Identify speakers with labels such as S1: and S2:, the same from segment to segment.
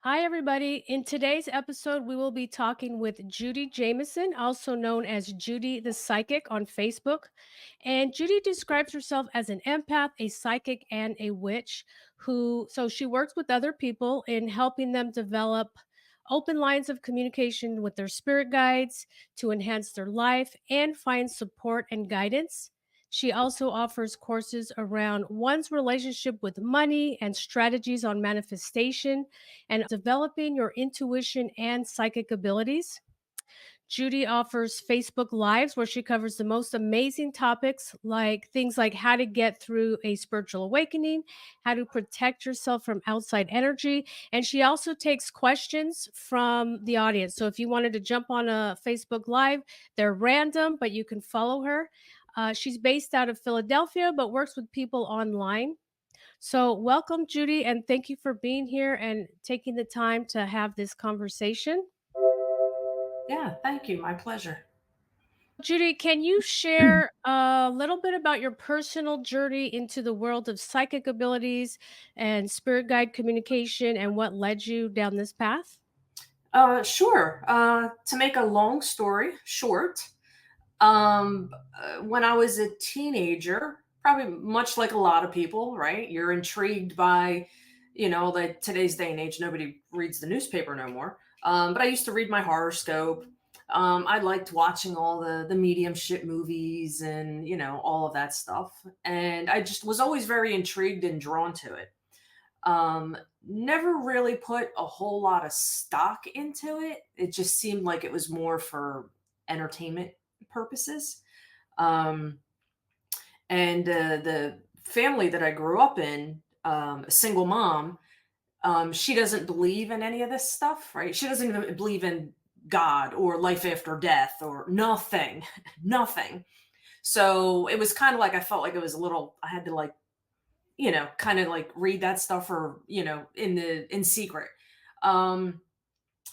S1: Hi, everybody. In today's episode, we will be talking with Judi Jamieson, also known as Judi the Psychic on Facebook. And Judi describes herself as an empath, a psychic, and a witch she works with other people in helping them develop open lines of communication with their spirit guides to enhance their life and find support and guidance. She also offers courses around one's relationship with money and strategies on manifestation and developing your intuition and psychic abilities. Judi offers Facebook Lives where she covers the most amazing topics like things like how to get through a spiritual awakening, how to protect yourself from outside energy, and she also takes questions from the audience. So if you wanted to jump on a Facebook Live, they're random, but you can follow her. She's based out of Philadelphia, but works with people online. So, welcome, Judi, and thank you for being here and taking the time to have this conversation.
S2: Yeah, thank you. My pleasure.
S1: Judy, can you share a little bit about your personal journey into the world of psychic abilities and spirit guide communication and what led you down this path?
S2: Sure. To make a long story short, when I was a teenager, probably much like a lot of people, right? You're intrigued by, that today's day and age, nobody reads the newspaper no more. But I used to read my horoscope. I liked watching all the mediumship movies and all of that stuff, and I just was always very intrigued and drawn to it. Never really put a whole lot of stock into it. It just seemed like it was more for entertainment purposes. Um, and the family that I grew up in, a single mom, she doesn't believe in any of this stuff, right? She doesn't even believe in God or life after death or nothing, nothing. So it was kind of like I felt like it was a little, I had to like kind of like read that stuff or, in secret. Um,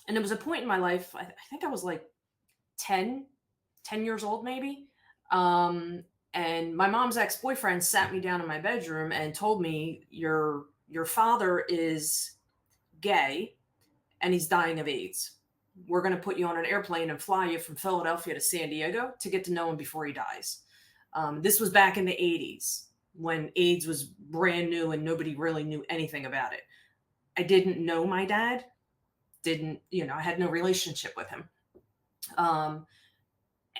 S2: and there was a point in my life, I think I was like 10, 10 years old maybe. Um, and my mom's ex-boyfriend sat me down in my bedroom and told me your father is gay and he's dying of AIDS. We're going to put you on an airplane and fly you from Philadelphia to San Diego to get to know him before he dies. This was back in the 80s when AIDS was brand new and nobody really knew anything about it. I didn't know my dad, didn't, I had no relationship with him. Um,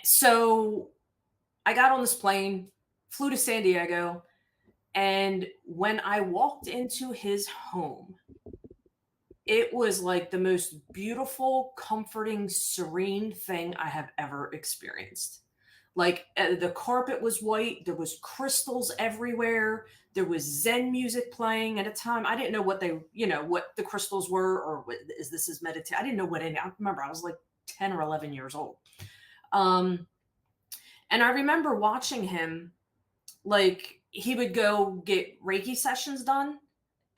S2: so I got on this plane, flew to San Diego, and when I walked into his home, it was like the most beautiful, comforting, serene thing I have ever experienced. Like the carpet was white, there was crystals everywhere, there was Zen music playing at a time. I didn't know what what the crystals were or is this is meditation. I didn't know what any. I remember I was like 10 or 11 years old. Um, and I remember watching him like he would go get Reiki sessions done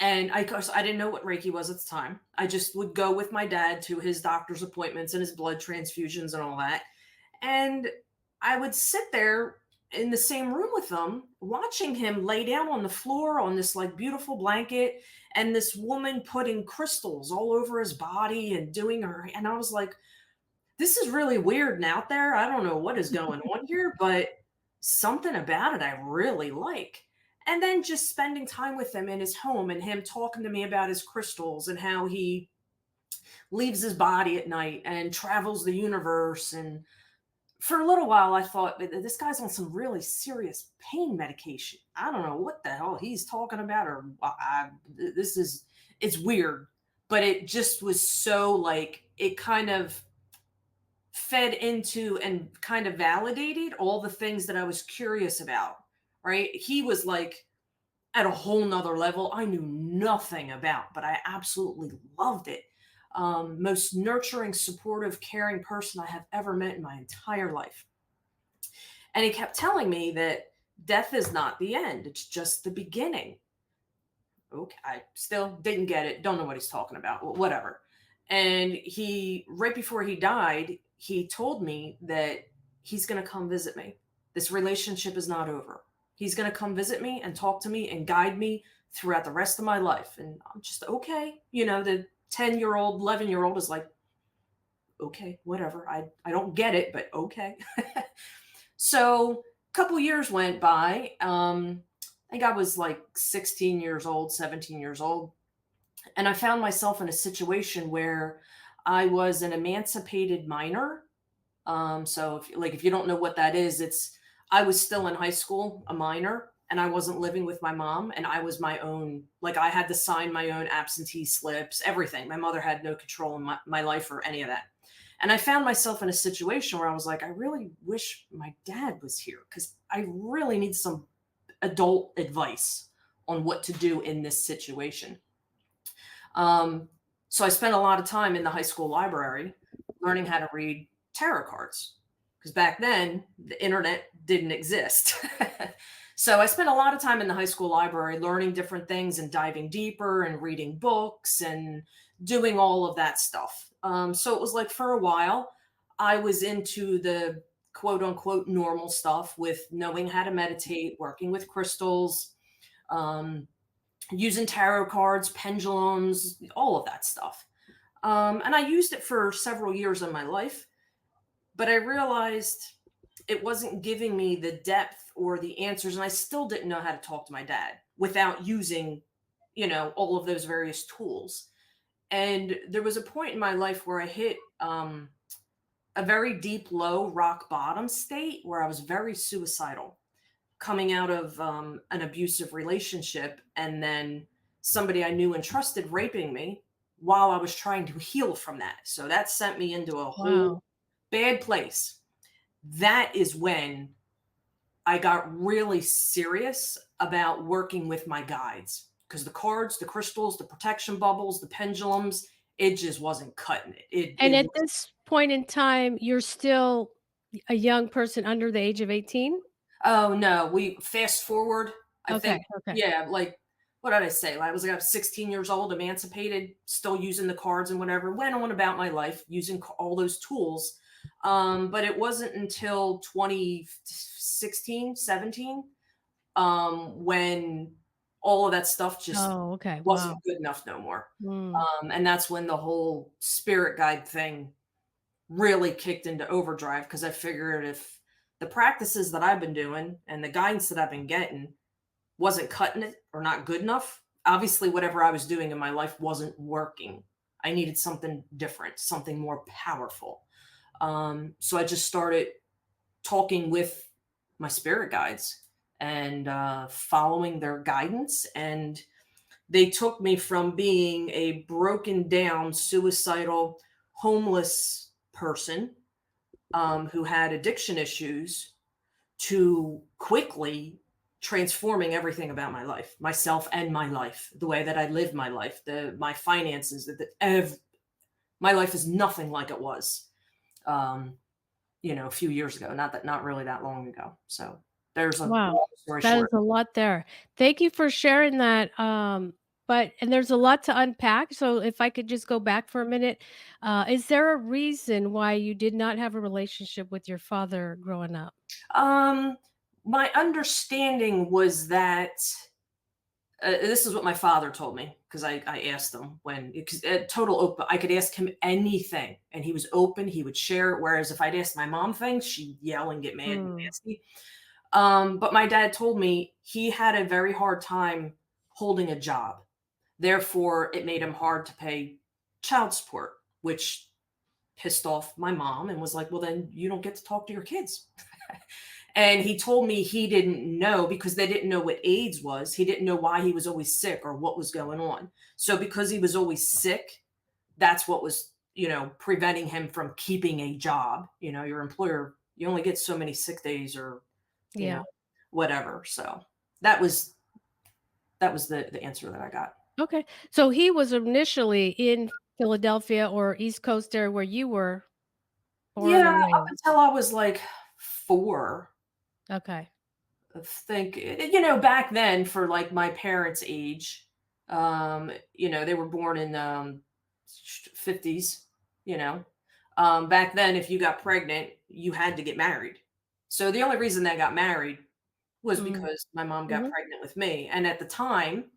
S2: and I, course, I didn't know what Reiki was at the time. I just would go with my dad to his doctor's appointments and his blood transfusions and all that. And I would sit there in the same room with him, watching him lay down on the floor on this like beautiful blanket and this woman putting crystals all over his body and doing her. And I was like, this is really weird and out there. I don't know what is going on here, but something about it I really like. And then just spending time with him in his home and him talking to me about his crystals and how he leaves his body at night and travels the universe. And for a little while, I thought this guy's on some really serious pain medication. I don't know what the hell he's talking about, or this is, it's weird, but it just was so like, it kind of fed into and kind of validated all the things that I was curious about, right? He was like at a whole nother level I knew nothing about, but I absolutely loved it. Most nurturing, supportive, caring person I have ever met in my entire life. And he kept telling me that death is not the end, it's just the beginning. Okay, I still didn't get it. Don't know what he's talking about. Whatever. And he, right before he died, he told me that he's going to come visit me. This relationship is not over. He's going to come visit me and talk to me and guide me throughout the rest of my life. And I'm just okay, 10-year-old, 11-year-old is like, okay, whatever. I don't get it, but okay. So a couple years went by. I think I was like 16 years old, 17 years old. And I found myself in a situation where I was an emancipated minor. So if you don't know what that is, it's I was still in high school, a minor, and I wasn't living with my mom, and I was my own. Like I had to sign my own absentee slips, everything. My mother had no control in my life or any of that. And I found myself in a situation where I was like, I really wish my dad was here because I really need some adult advice on what to do in this situation. Um, so I spent a lot of time in the high school library learning how to read tarot cards because back then the internet didn't exist. So I spent a lot of time in the high school library learning different things and diving deeper and reading books and doing all of that stuff. So it was like for a while, I was into the quote unquote normal stuff with knowing how to meditate, working with crystals, um, using tarot cards, pendulums, all of that stuff. And I used it for several years in my life, but I realized it wasn't giving me the depth or the answers. And I still didn't know how to talk to my dad without using, all of those various tools. And there was a point in my life where I hit a very deep, low rock bottom state where I was very suicidal coming out of an abusive relationship and then somebody I knew and trusted raping me while I was trying to heal from that. So that sent me into a whole
S1: Wow.
S2: bad place. That is when I got really serious about working with my guides because the cards, the crystals, the protection bubbles, the pendulums, it just wasn't cutting it.
S1: And
S2: It
S1: at
S2: was
S1: this point in time, you're still a young person under the age of 18?
S2: Oh, no, we fast forward, I
S1: Okay,
S2: think
S1: okay.
S2: yeah, like, what did I say? I was 16 years old, emancipated, still using the cards and whatever, went on about my life using c all those tools, but it wasn't until 2016, 17, when all of that stuff just
S1: Oh, okay,
S2: wasn't
S1: wow.
S2: good enough no more,
S1: Mm.
S2: and that's when the whole spirit guide thing really kicked into overdrive because I figured if the practices that I've been doing and the guidance that I've been getting wasn't cutting it or not good enough, obviously whatever I was doing in my life wasn't working. I needed something different, something more powerful. So I just started talking with my spirit guides and following their guidance. And they took me from being a broken down, suicidal, homeless person who had addiction issues to quickly transforming everything about my life, myself and my life, the way that I live my life, my finances, my life is nothing like it was, um, a few years ago, not really that long ago. So there's a
S1: Wow,
S2: long story
S1: that is
S2: short.
S1: a lot there. Thank you for sharing that, but and there's a lot to unpack, so if I could just go back for a minute, is there a reason why you did not have a relationship with your father growing up?
S2: Um, my understanding was that this is what my father told me because I asked him when because total open. I could ask him anything, and he was open. He would share it. Whereas if I'd ask my mom things, she'd yell and get mad and
S1: Hmm,
S2: nasty. But my dad told me he had a very hard time holding a job. Therefore, it made him hard to pay child support, which pissed off my mom and was like, "Well, then you don't get to talk to your kids." And he told me he didn't know because they didn't know what AIDS was. He didn't know why he was always sick or what was going on. So because he was always sick, that's what was, preventing him from keeping a job. Your employer, you only get so many sick days or, you know,
S1: yeah.
S2: whatever. So that was that was the answer that I got.
S1: Okay. So he was initially in Philadelphia or East Coast area where you were born
S2: Yeah,
S1: and
S2: up
S1: raised?
S2: until I was like 4.
S1: Okay.
S2: Think back then for like my parents age, they were born in 50s. Back then if you got pregnant you had to get married, so the only reason they got married was
S1: Mm,
S2: because my mom got
S1: mhm.
S2: pregnant with me, and at the time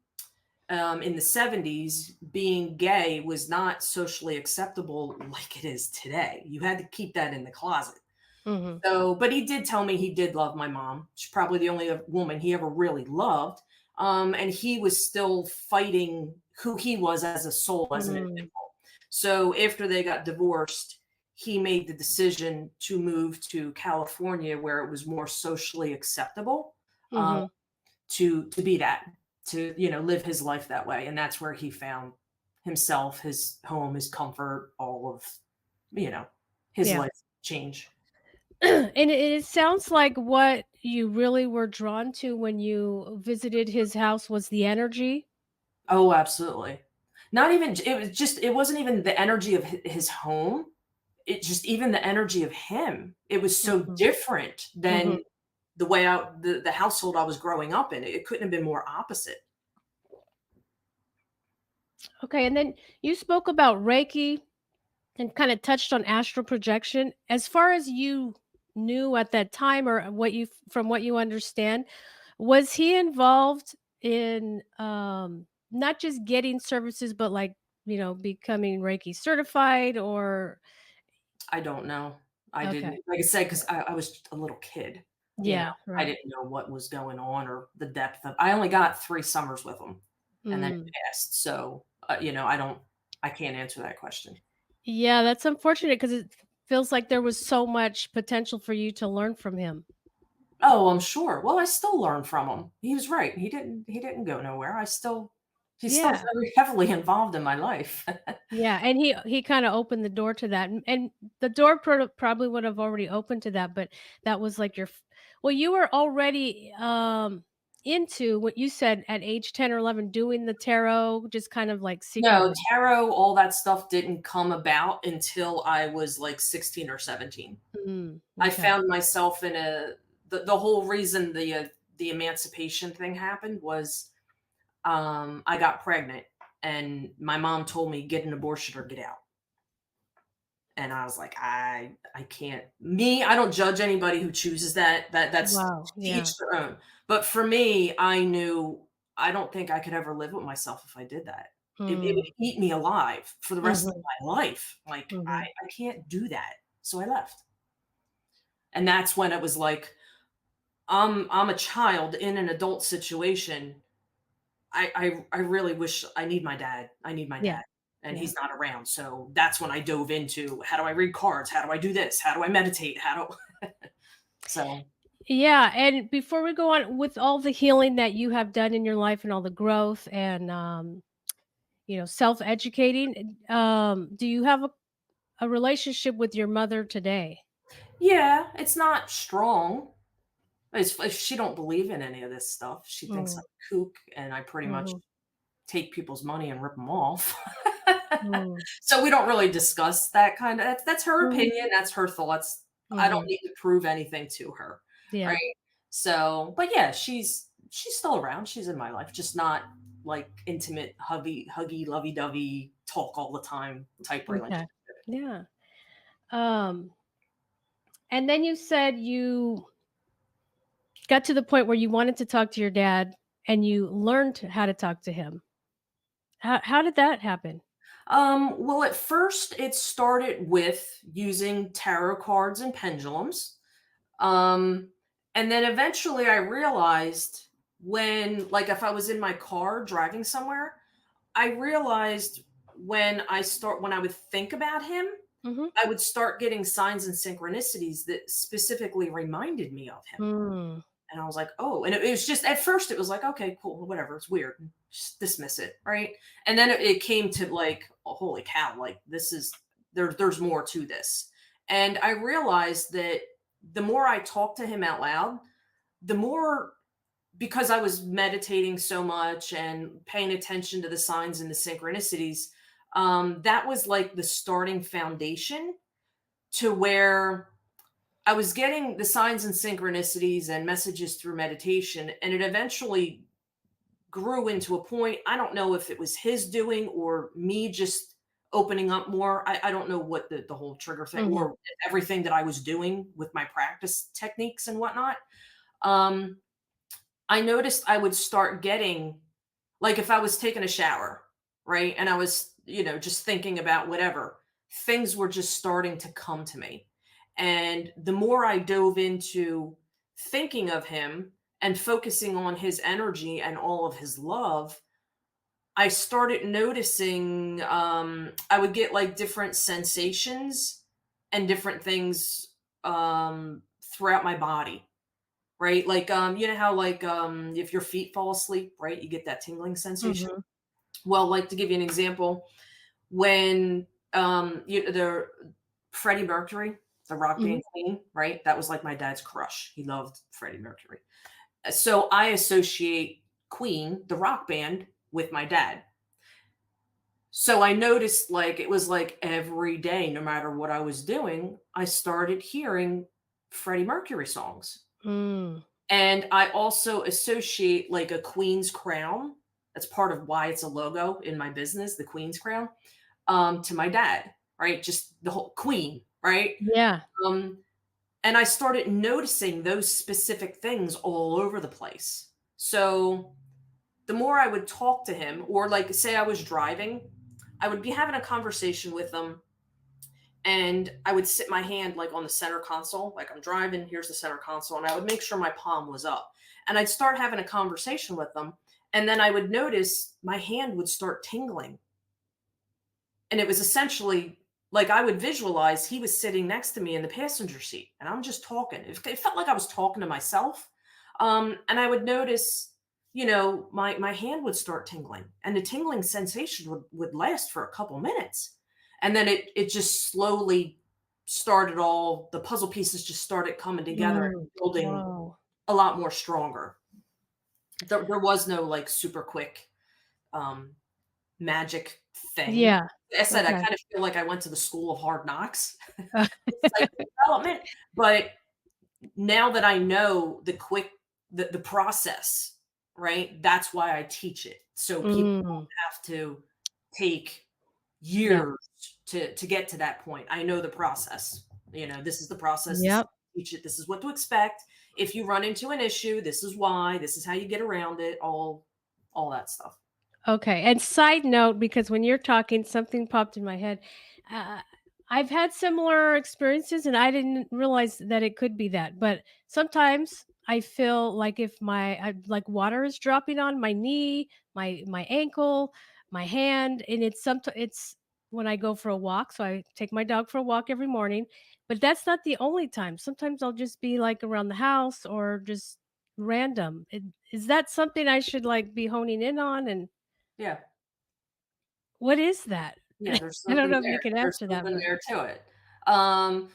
S2: in the 70s, being gay was not socially acceptable like it is today. You had to keep that in the closet.
S1: Mhm.
S2: So, but he did tell me he did love my mom. She's probably the only woman he ever really loved. And he was still fighting who he was as a soul, as an
S1: Mm.
S2: individual. So after they got divorced, he made the decision to move to California where it was more socially acceptable, um,
S1: Mhm.
S2: to be that, to, live his life that way. And that's where he found himself, his home, his comfort, all of, you know, his
S1: Yeah.
S2: life change.
S1: And it sounds like what you really were drawn to when you visited his house was the energy?
S2: Oh, absolutely. Not even it wasn't even the energy of his home, it just even the energy of him. It was so
S1: Mhm.
S2: different
S1: Mhm.
S2: than the way out the household I was growing up in. It couldn't have been more opposite.
S1: Okay, and then you spoke about Reiki and kinda touched on astral projection. As far as you knew at that time or what you from what you understand, was he involved in, not just getting services, but, like, becoming Reiki certified or
S2: I don't know. I
S1: okay.
S2: didn't, like I said, 'cause I was a little kid, you know?
S1: Yeah,
S2: I
S1: right.
S2: didn't know what was going on or the depth of I only got 3 summers with him, and then
S1: Mm.
S2: it passed, so, I can't answer that question.
S1: Yeah, that's unfortunate because it feels like there was so much potential for you to learn from him.
S2: Oh, I'm sure. Well, I still learn from him. He was right. He didn't go nowhere. He's still
S1: Yeah.
S2: very heavily involved in my life.
S1: Yeah, and he kinda opened the door to that, and the door probably would have already opened to that, but that was like your f well, you were already, into what you said at age 10 or 11 doing the tarot just kind of, like,
S2: No,
S1: secretly.
S2: tarot, all that stuff didn't come about until I was, like, 16 or 17.
S1: Mm,
S2: I
S1: okay.
S2: found myself in the whole reason the emancipation thing happened was, I got pregnant, and my mom told me, "Get an abortion or get out." And I was like, I can't. Me, I don't judge anybody who chooses that. That's
S1: Wow,
S2: to
S1: yeah.
S2: each their own. But for me, I knew I don't think I could ever live with myself if I did that. It
S1: Mm,
S2: would eat me alive for the rest of
S1: mhm,
S2: my life. Like
S1: mhm.
S2: I can't do that. So I left. And that's when it was like, I'm a child in an adult situation. I really wish I need my dad. I need my
S1: Yeah,
S2: dad, and
S1: yeah.
S2: he's not around. So that's when I dove into how do I read cards? How do I do this? How do I meditate? How do so
S1: Yeah, and before we go on, with all the healing that you have done in your life and all the growth and, self-educating, do you have a relationship with your mother today?
S2: yeah, it's not strong. She don't believe in any of this stuff. She thinks I'm
S1: Mm,
S2: a kook, and I pretty much
S1: mhm,
S2: take people's money and rip them off.
S1: mm,
S2: So we don't really discuss that kind of that's her
S1: mhm,
S2: opinion, that's her thoughts. I don't
S1: mhm.
S2: need to prove anything to her,
S1: Yeah,
S2: right? So, but yeah, she's still around. She's in my life, just not like intimate, huggy, lovey-dovey, talk all the time type
S1: okay.
S2: relationship.
S1: Yeah, um, and then you said you got to the point where you wanted to talk to your dad and you learned how to talk to him. How did that happen?
S2: Well, at first it started with using tarot cards and pendulums. Um, and then eventually I realized when, like, if I was in my car driving somewhere, I realized when I would think about him,
S1: Mhm.
S2: I would start getting signs and synchronicities that specifically reminded me of him.
S1: Mm,
S2: And I was like, "Oh," and it was just at first it was like, "Okay, cool, whatever, it's weird." Just dismiss it, right? And then it came to like, oh, "Holy cow, like this is there's more to this." And I realized that the more I talked to him out loud, the more, because I was meditating so much and paying attention to the signs and the synchronicities, that was like the starting foundation to where I was getting the signs and synchronicities and messages through meditation, and it eventually grew into a point. I don't know if it was his doing or me just opening up more. I don't know what the whole trigger thing
S1: mhm,
S2: or everything that I was doing with my practice techniques and whatnot. Um, I noticed I would start getting Like if I was taking a shower, right? And I was, just thinking about whatever, things were just starting to come to me. And the more I dove into thinking of him and focusing on his energy and all of his love, I started noticing I would get like different sensations and different things throughout my body, right? Like you know how like if your feet fall asleep, right? You get that tingling sensation.
S1: Mhm.
S2: Well, like to give you an example, when the Freddie Mercury, the rock
S1: Mhm.
S2: band Queen, right? That was like my dad's crush. He loved Freddie Mercury. So I associate Queen, the rock band, with my dad. So I noticed like it was like every day, no matter what I was doing, I started hearing Freddie Mercury songs.
S1: Mm.
S2: And I also associate like a queen's crown. That's part of why it's a logo in my business, the queen's crown, to my dad, right? Just the whole queen, right?
S1: Yeah.
S2: Um, and I started noticing those specific things all over the place. So the more I would talk to him, or like say I was driving, I would be having a conversation with him and I would sit my hand like on the center console, like I'm driving, here's the center console, and I would make sure my palm was up. And I'd start having a conversation with them, and then I would notice my hand would start tingling. And it was essentially like I would visualize he was sitting next to me in the passenger seat, and I'm just talking. It felt like I was talking to myself. And I would notice, my hand would start tingling, and the tingling sensation would last for a couple minutes, and then it just slowly started. All the puzzle pieces just started coming together and
S1: Mm.
S2: building
S1: Whoa.
S2: a lot more stronger. There was no like super quick um, magic thing.
S1: Yeah.
S2: Like I said, I
S1: Okay.
S2: kind of feel like I went to the school of hard knocks with psychic development, but now that I know the process, right? That's why I teach it. So people
S1: Mm.
S2: don't have to take
S1: Yep.
S2: years to get to that point. I know the process. This is the process. This is
S1: Yep.
S2: teach it. This is what to expect. If you run into an issue, this is why. This is how you get around it. All that stuff.
S1: Okay, and side note, because when you're talking, something popped in my head. Uh, I've had similar experiences, and I didn't realize that it could be that. But sometimes I feel like if like water is dropping on my knee, my ankle, my hand, and it's when I go for a walk. So I take my dog for a walk every morning, but that's not the only time. Sometimes I'll just be like around the house or just random. Is that something I should like be honing in on and
S2: Yeah.
S1: what is that?
S2: Yeah, there's
S1: I don't
S2: something
S1: know if you
S2: there.
S1: can
S2: There's
S1: answer that,
S2: something
S1: but
S2: there to it.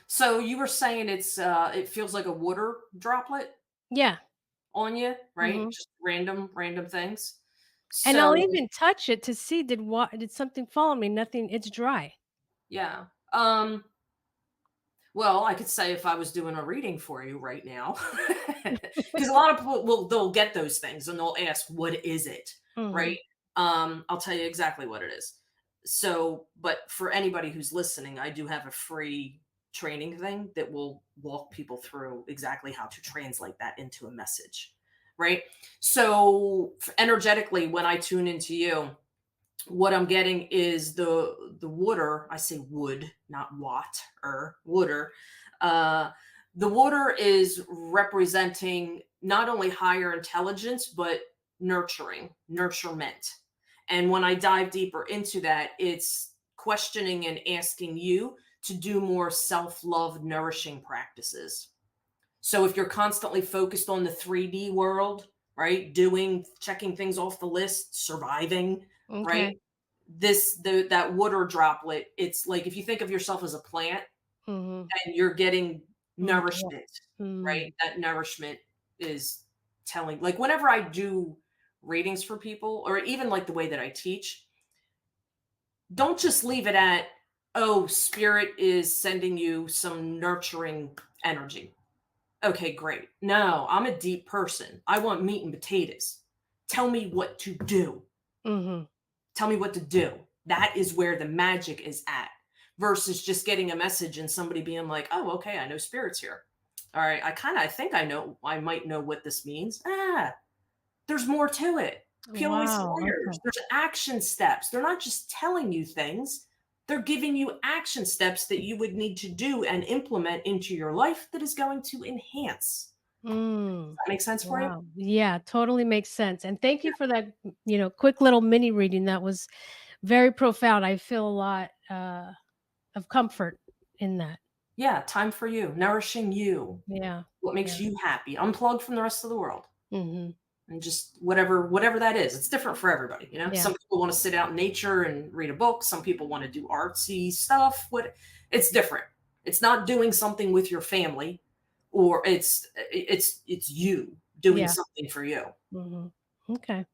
S2: So you were saying it feels like a water droplet
S1: yeah,
S2: on you, right?
S1: mhm,
S2: Just random things.
S1: and I'll
S2: So
S1: even touch it to see did something fall on me? Nothing, it's dry.
S2: yeah. Well, I could say if I was doing a reading for you right now, because a lot of people they'll get those things and they'll ask, "What is it?"
S1: Mhm,
S2: Right? I'll tell you exactly what it is. So, but for anybody who's listening, I do have a free training thing that will walk people through exactly how to translate that into a message. Right? So, energetically, when I tune into you, what I'm getting is the water. I say wood, not watt or water. Uh, the water is representing not only higher intelligence but nurturement. And when I dive deeper into that, it's questioning and asking you to do more self-love nourishing practices. So if you're constantly focused on the 3D world, right, doing checking things off the list, surviving, right,
S1: okay,
S2: that water droplet, it's like if you think of yourself as a plant
S1: mhm,
S2: and you're getting
S1: yeah,
S2: nourishment, right?
S1: mm,
S2: That nourishment is telling, like whenever I do readings for people, or even like the way that I teach, don't just leave it at, oh, spirit is sending you some nurturing energy. Okay, great. No, I'm a deep person. I want meat and potatoes. Tell me what to do.
S1: mhm,
S2: Tell me what to do. That is where the magic is at versus just getting a message and somebody being like, oh, okay, I know spirits here. All right, I think I might know what this means. There's more to it. POS
S1: Wow.
S2: warriors.
S1: Okay.
S2: There's action steps. They're not just telling you things, they're giving you action steps that you would need to do and implement into your life that is going to enhance.
S1: Mm.
S2: Does that make sense for you?
S1: Wow. Yeah, totally makes sense. And thank you for that, quick little mini reading. That was very profound. I feel a lot of comfort in that.
S2: Yeah, time for you, nourishing you,
S1: Yeah.
S2: what
S1: Yeah.
S2: makes you happy, unplug from the rest of the world.
S1: Mhm.
S2: And just whatever that is. It's different for everybody, you know?
S1: Yeah.
S2: Some people wanna sit out in nature and read a book, some people wanna do artsy stuff, it's different. It's not doing something with your family, or it's you doing
S1: Yeah.
S2: something for you.
S1: Mhm. Okay.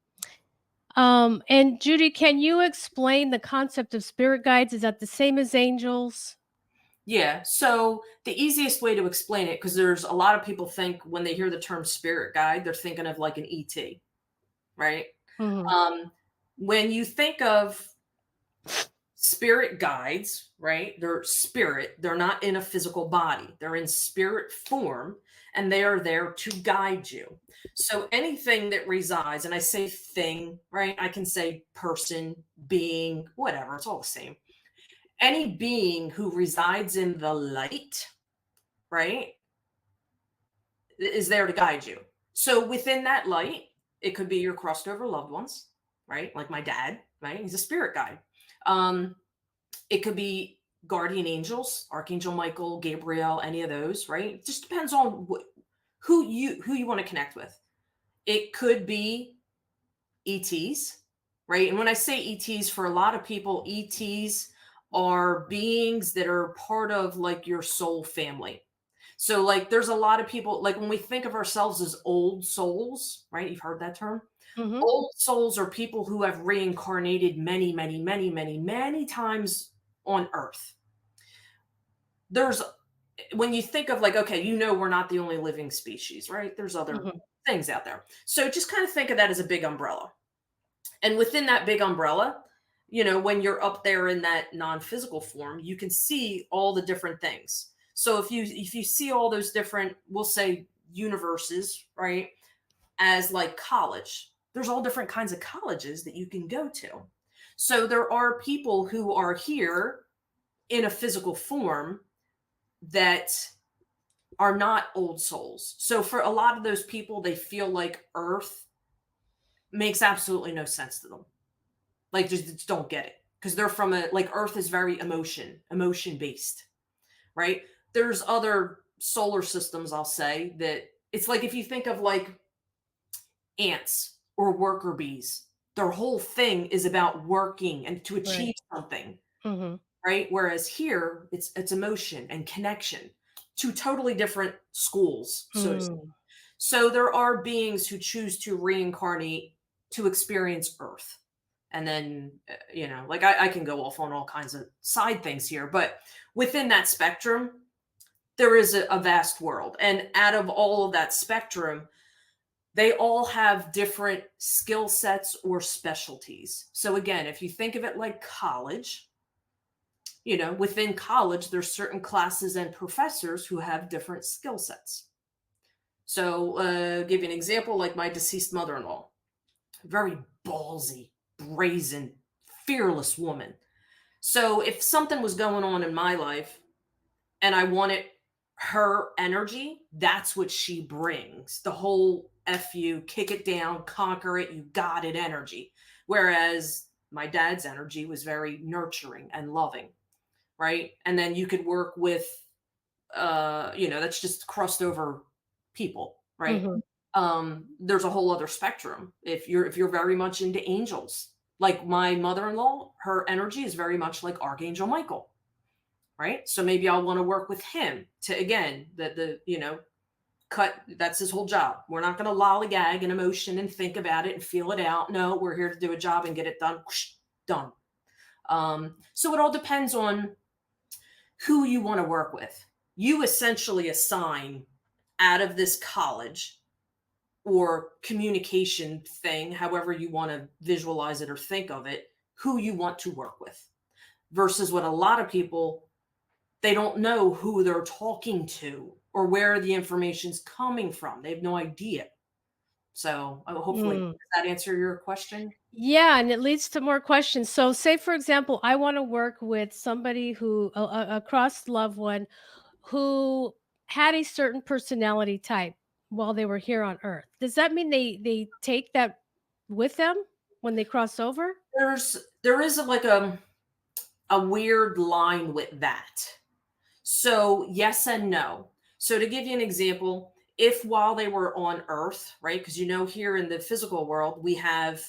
S1: And Judy, can you explain the concept of spirit guides? Is that the same as angels?
S2: Yeah, so the easiest way to explain it, because there's a lot of people think when they hear the term spirit guide, they're thinking of like an ET, right?
S1: Mhm.
S2: Um, when you think of spirit guides, right? They're spirit, they're not in a physical body, they're in spirit form, and they are there to guide you. So anything that resides, and I say thing, right? I can say person, being, whatever, it's all the same. Any being who resides in the light, right, is there to guide you. So within that light, it could be your crossed over loved ones, right? Like my dad, right? He's a spirit guide. Um, It could be guardian angels, Archangel Michael, Gabriel, any of those, right? It just depends on who you want to connect with. It could be ETs, right? And when I say ETs, for a lot of people, ETs are beings that are part of like your soul family. So like there's a lot of people like when we think of ourselves as old souls, right? You've heard that term.
S1: Mhm.
S2: Old souls are people who have reincarnated many, many, many, many, many times on earth. There's when you think of like, okay, we're not the only living species, right? There's other
S1: Mhm.
S2: things out there. So just kind of think of that as a big umbrella. And within that big umbrella, when you're up there in that non-physical form, you can see all the different things. So if you see all those different, we'll say universes, right? As like college. There's all different kinds of colleges that you can go to. So there are people who are here in a physical form that are not old souls. So for a lot of those people, they feel like Earth makes absolutely no sense to them. Like just don't get it because they're from a like Earth is very emotion based, right? There's other solar systems, I'll say, that it's like if you think of like ants or worker bees, their whole thing is about working and to
S1: Right.
S2: achieve something,
S1: Mhm.
S2: right? Whereas here, it's emotion and connection. Two totally different schools, so to speak.
S1: Mm.
S2: So there are beings who choose to reincarnate to experience Earth. And then, like I can go off on all kinds of side things here, but within that spectrum, there is a vast world. And out of all of that spectrum, they all have different skill sets or specialties. So again, if you think of it like college, within college, there's certain classes and professors who have different skill sets. So, give you an example, like my deceased mother-in-law, very ballsy, brazen, fearless woman. So, if something was going on in my life and I wanted her energy, that's what she brings. The whole F you, kick it down, conquer it, you got it energy. Whereas my dad's energy was very nurturing and loving, right? And then you could work with that's just crossed over people, right?
S1: Mhm.
S2: There's a whole other spectrum. If you're very much into angels, like my mother-in-law, her energy is very much like Archangel Michael, right? So maybe I'll want to work with him to again the cut. That's his whole job. We're not going to lollygag an emotion and think about it and feel it out. No, we're here to do a job and get it done. Whoosh, done. So it all depends on who you want to work with. You essentially assign out of this college or communication thing, however you want to visualize it or think of it, who you want to work with. Versus what a lot of people, they don't know who they're talking to or where the information's coming from. They have no idea. So, hopefully,
S1: Mm.
S2: does that answer your question?
S1: Yeah, and it leads to more questions. So, say for example, I want to work with somebody who a crossed loved one who had a certain personality type while they were here on Earth. Does that mean they take that with them when they cross over?
S2: There is a weird line with that. So, yes and no. So, to give you an example, if while they were on Earth, right? Because here in the physical world, we have,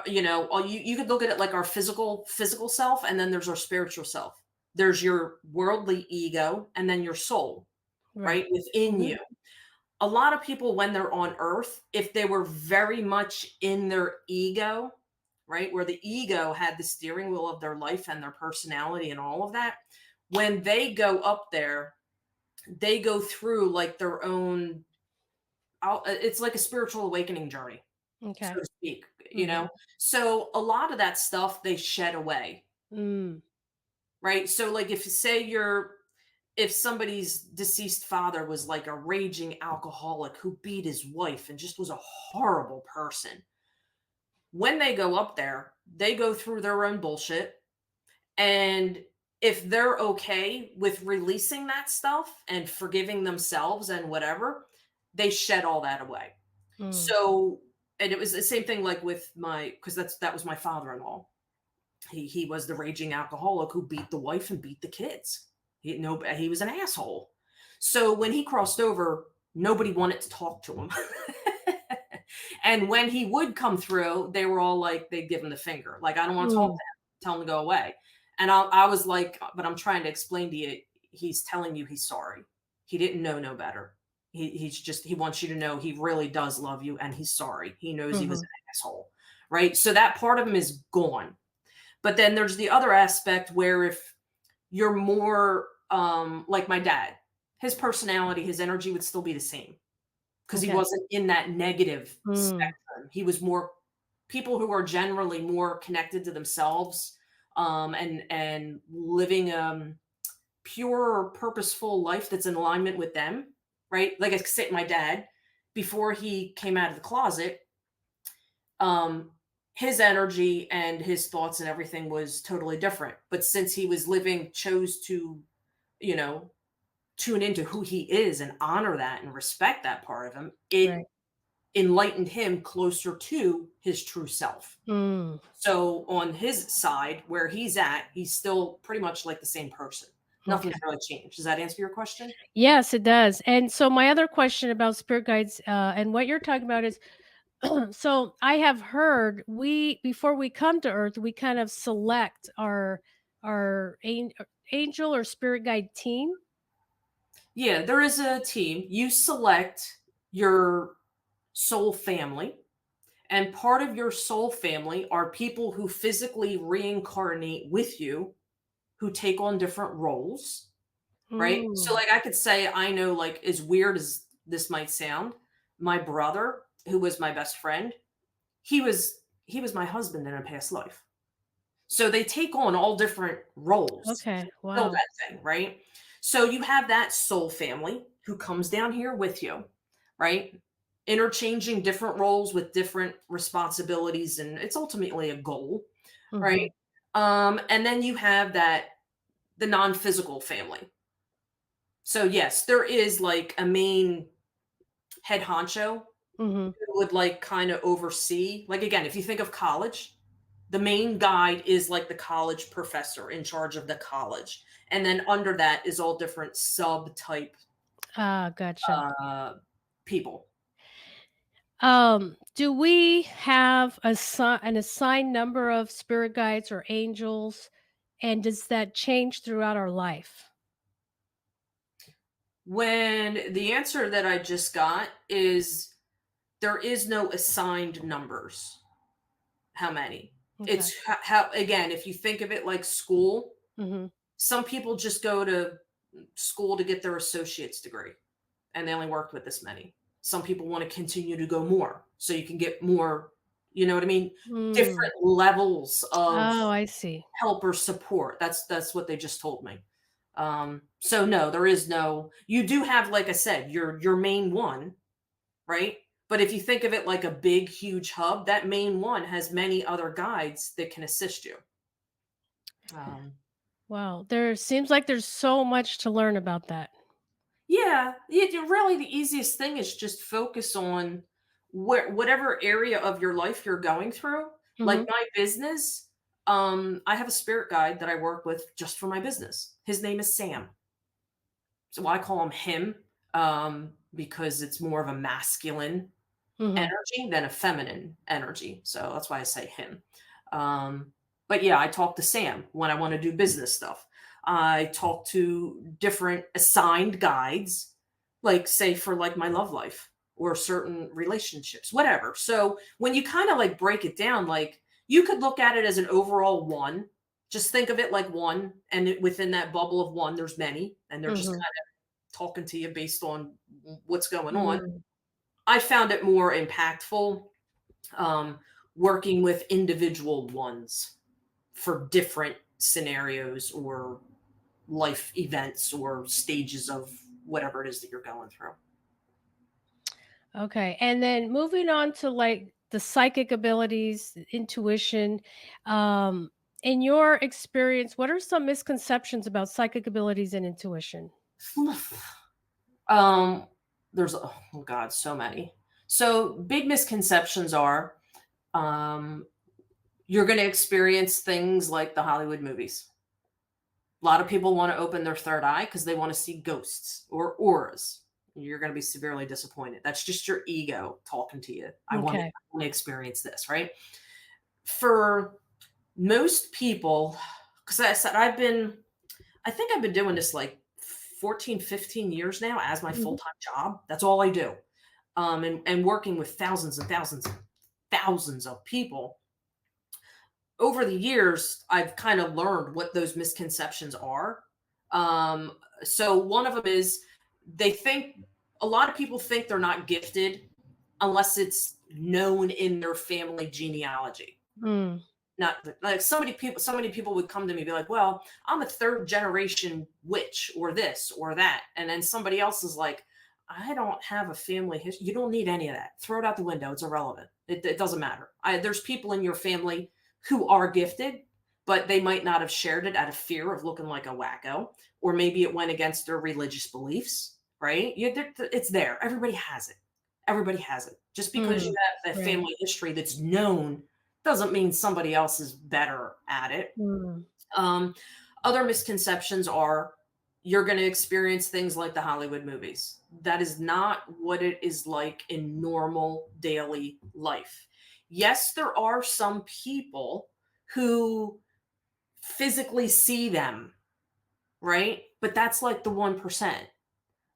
S2: you could look at it like our physical self, and then there's our spiritual self. There's your worldly ego, and then your soul,
S1: Right.
S2: right, within
S1: Hmm.
S2: you. A lot of people, when they're on Earth, if they were very much in their ego, right, where the ego had the steering wheel of their life and their personality and all of that, when they go up there, they go through like their own, it's like a spiritual awakening journey, so
S1: Okay.
S2: to speak,
S1: Hmm.
S2: so a lot of that stuff they shed away,
S1: Mm.
S2: right? So, like, if somebody's deceased father was like a raging alcoholic who beat his wife and just was a horrible person, when they go up there, they go through their own bullshit. And if they're okay with releasing that stuff and forgiving themselves and whatever, they shed all that away.
S1: Mm.
S2: So, and it was the same thing like with because that was my father-in-law. He was the raging alcoholic who beat the wife and beat the kids. He was an asshole. So when he crossed over, nobody wanted to talk to him. And when he would come through, they were all like, they'd give him the finger. Like, I don't want to talk
S1: Mm.
S2: to him. Tell him to go away. And I was like, but I'm trying to explain to you, he's telling you he's sorry. He didn't know no better. He wants you to know he really does love you and he's sorry. He knows he was
S1: Mhm.
S2: an asshole. Right. So that part of him is gone. But then there's the other aspect where if you're more like my dad, his personality, his energy would still be the same because he
S1: Okay.
S2: wasn't in that negative
S1: Mm.
S2: spectrum. He was more people who are generally more connected to themselves, and living pure, purposeful life that's in alignment with them, right? Like I said, my dad, before he came out of the closet, um, his energy and his thoughts and everything was totally different. But since he was living, chose to, you know, tune into who he is and honor that and respect that part of him, it
S1: Right.
S2: enlightened him closer to his true self.
S1: Mm.
S2: So on his side, where he's at, he's still pretty much like the same person. Nothing's
S1: Okay.
S2: really changed. Does that answer your question?
S1: Yes, it does. And so my other question about spirit guides, and what you're talking about is, so I have heard we before we come to Earth, we kind of select our angel or spirit guide team.
S2: Yeah, there is a team. You select your soul family. And part of your soul family are people who physically reincarnate with you, who take on different roles, right? So,
S1: Mm.
S2: like, I could say, I know, like, as weird as this might sound, my brother, who was my best friend, he was my husband in a past life. So they take on all different roles
S1: Okay.
S2: to fulfill
S1: Wow.
S2: that thing, right? So you have that soul family who comes down here with you, right? Interchanging different roles with different responsibilities, and it's ultimately a goal,
S1: Mhm.
S2: right? And then you have the non-physical family. So yes, there is like a main head honcho
S1: Mhm.
S2: who would like kind of oversee. Like again, if you think of college, the main guide is like the college professor in charge of the college. And then under that is all different subtype
S1: Ah, gotcha.
S2: uh, people.
S1: Do we have an assigned number of spirit guides or angels, and does that change throughout our life?
S2: When the answer that I just got is there is no assigned numbers. How many?
S1: Okay.
S2: It's how, again, if you think of it like school,
S1: Mhm.
S2: some people just go to school to get their associate's degree and they only worked with this many. Some people want to continue to go more so you can get more, you know what I mean?
S1: Mm.
S2: Different levels of
S1: Oh, I see.
S2: help or support. That's what they just told me. So no, there is no, you do have, like I said, your main one, right? But if you think of it like a big, huge hub, that main one has many other guides that can assist you. Um,
S1: Wow, there seems like there's so much to learn about that.
S2: yeah, really the easiest thing is just focus on whatever area of your life you're going through. Like
S1: Mhm,
S2: my business, I have a spirit guide that I work with just for my business. His name is Sam. So I call him because it's more of a masculine
S1: mhm.
S2: energy than a feminine energy. So that's why I say him. Um, but yeah, I talk to Sam when I want to do business stuff. I talk to different assigned guides, like say for like my love life or certain relationships, whatever. So when you kind of like break it down, like you could look at it as an overall one. Just think of it like one, and within that bubble of one, there's many, and they're just
S1: Mhm.
S2: kind of talking to you based on what's going on.
S1: Mm.
S2: I found it more impactful um, working with individual ones for different scenarios or life events or stages of whatever it is that you're going through.
S1: Okay, and then moving on to, like, the psychic abilities, intuition, um, in your experience, what are some misconceptions about psychic abilities and intuition?
S2: um, there's oh god, so many. So big misconceptions are you're going to experience things like the Hollywood movies. A lot of people want to open their third eye because they want to see ghosts or auras. You're going to be severely disappointed. That's just your ego talking to you.
S1: Okay.
S2: I want to experience this, right? For most people, because I said I think I've been doing this like 14, 15 years now as my
S1: Mhm.
S2: full time job. That's all I do. And working with thousands and thousands and thousands of people over the years, I've kind of learned what those misconceptions are. So one of them is they think a lot of people think they're not gifted unless it's known in their family genealogy.
S1: Mm,
S2: Not like so many people would come to me and be like, well, I'm a third generation witch or this or that. And then somebody else is like, I don't have a family history. You don't need any of that. Throw it out the window. It's irrelevant. It doesn't matter. There's people in your family who are gifted, but they might not have shared it out of fear of looking like a wacko, or maybe it went against their religious beliefs, right? It's there. Everybody has it. Everybody has it. Just because you
S1: mm,
S2: have a
S1: right.
S2: family history that's known doesn't mean somebody else is better at it.
S1: Mm,
S2: Um, Other misconceptions are you're going to experience things like the Hollywood movies. That is not what it is like in normal daily life. Yes, there are some people who physically see them, right? But that's like the 1%.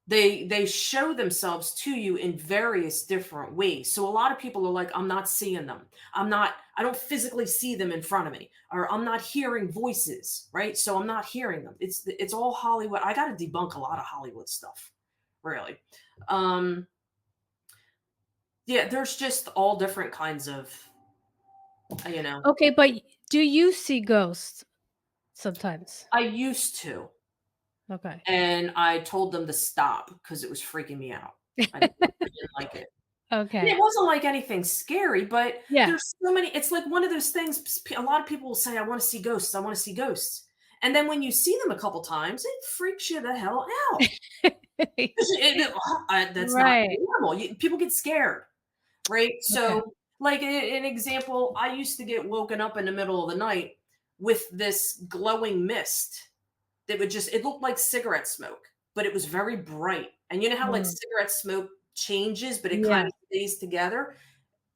S2: They show themselves to you in various different ways. So a lot of people are like, I'm not seeing them. I don't physically see them in front of me, or I'm not hearing voices, right? So I'm not hearing them. It's all Hollywood. I got to debunk a lot of Hollywood stuff, really. Um, yeah, there's just all different kinds of, you know.
S1: okay, but do you see ghosts sometimes?
S2: I used to,
S1: Okay.
S2: and I told them to stop because it was freaking me out. I didn't like it. And it
S1: Okay.
S2: wasn't like anything scary, but
S1: Yeah.
S2: there's so many it's like one of those things a lot of people will say, "I wanna see ghosts, I wanna see ghosts." And then when you see them a couple times, it freaks you the hell out. 'Cause that's not
S1: Right.
S2: normal. People get scared, right?
S1: Okay.
S2: So, like, an example, I used to get woken up in the middle of the night with this glowing mist that would just it looked like cigarette smoke, but it was very bright. And you know how, like,
S1: Mm,
S2: cigarette smoke changes, but it
S1: yeah.
S2: kinda stays together?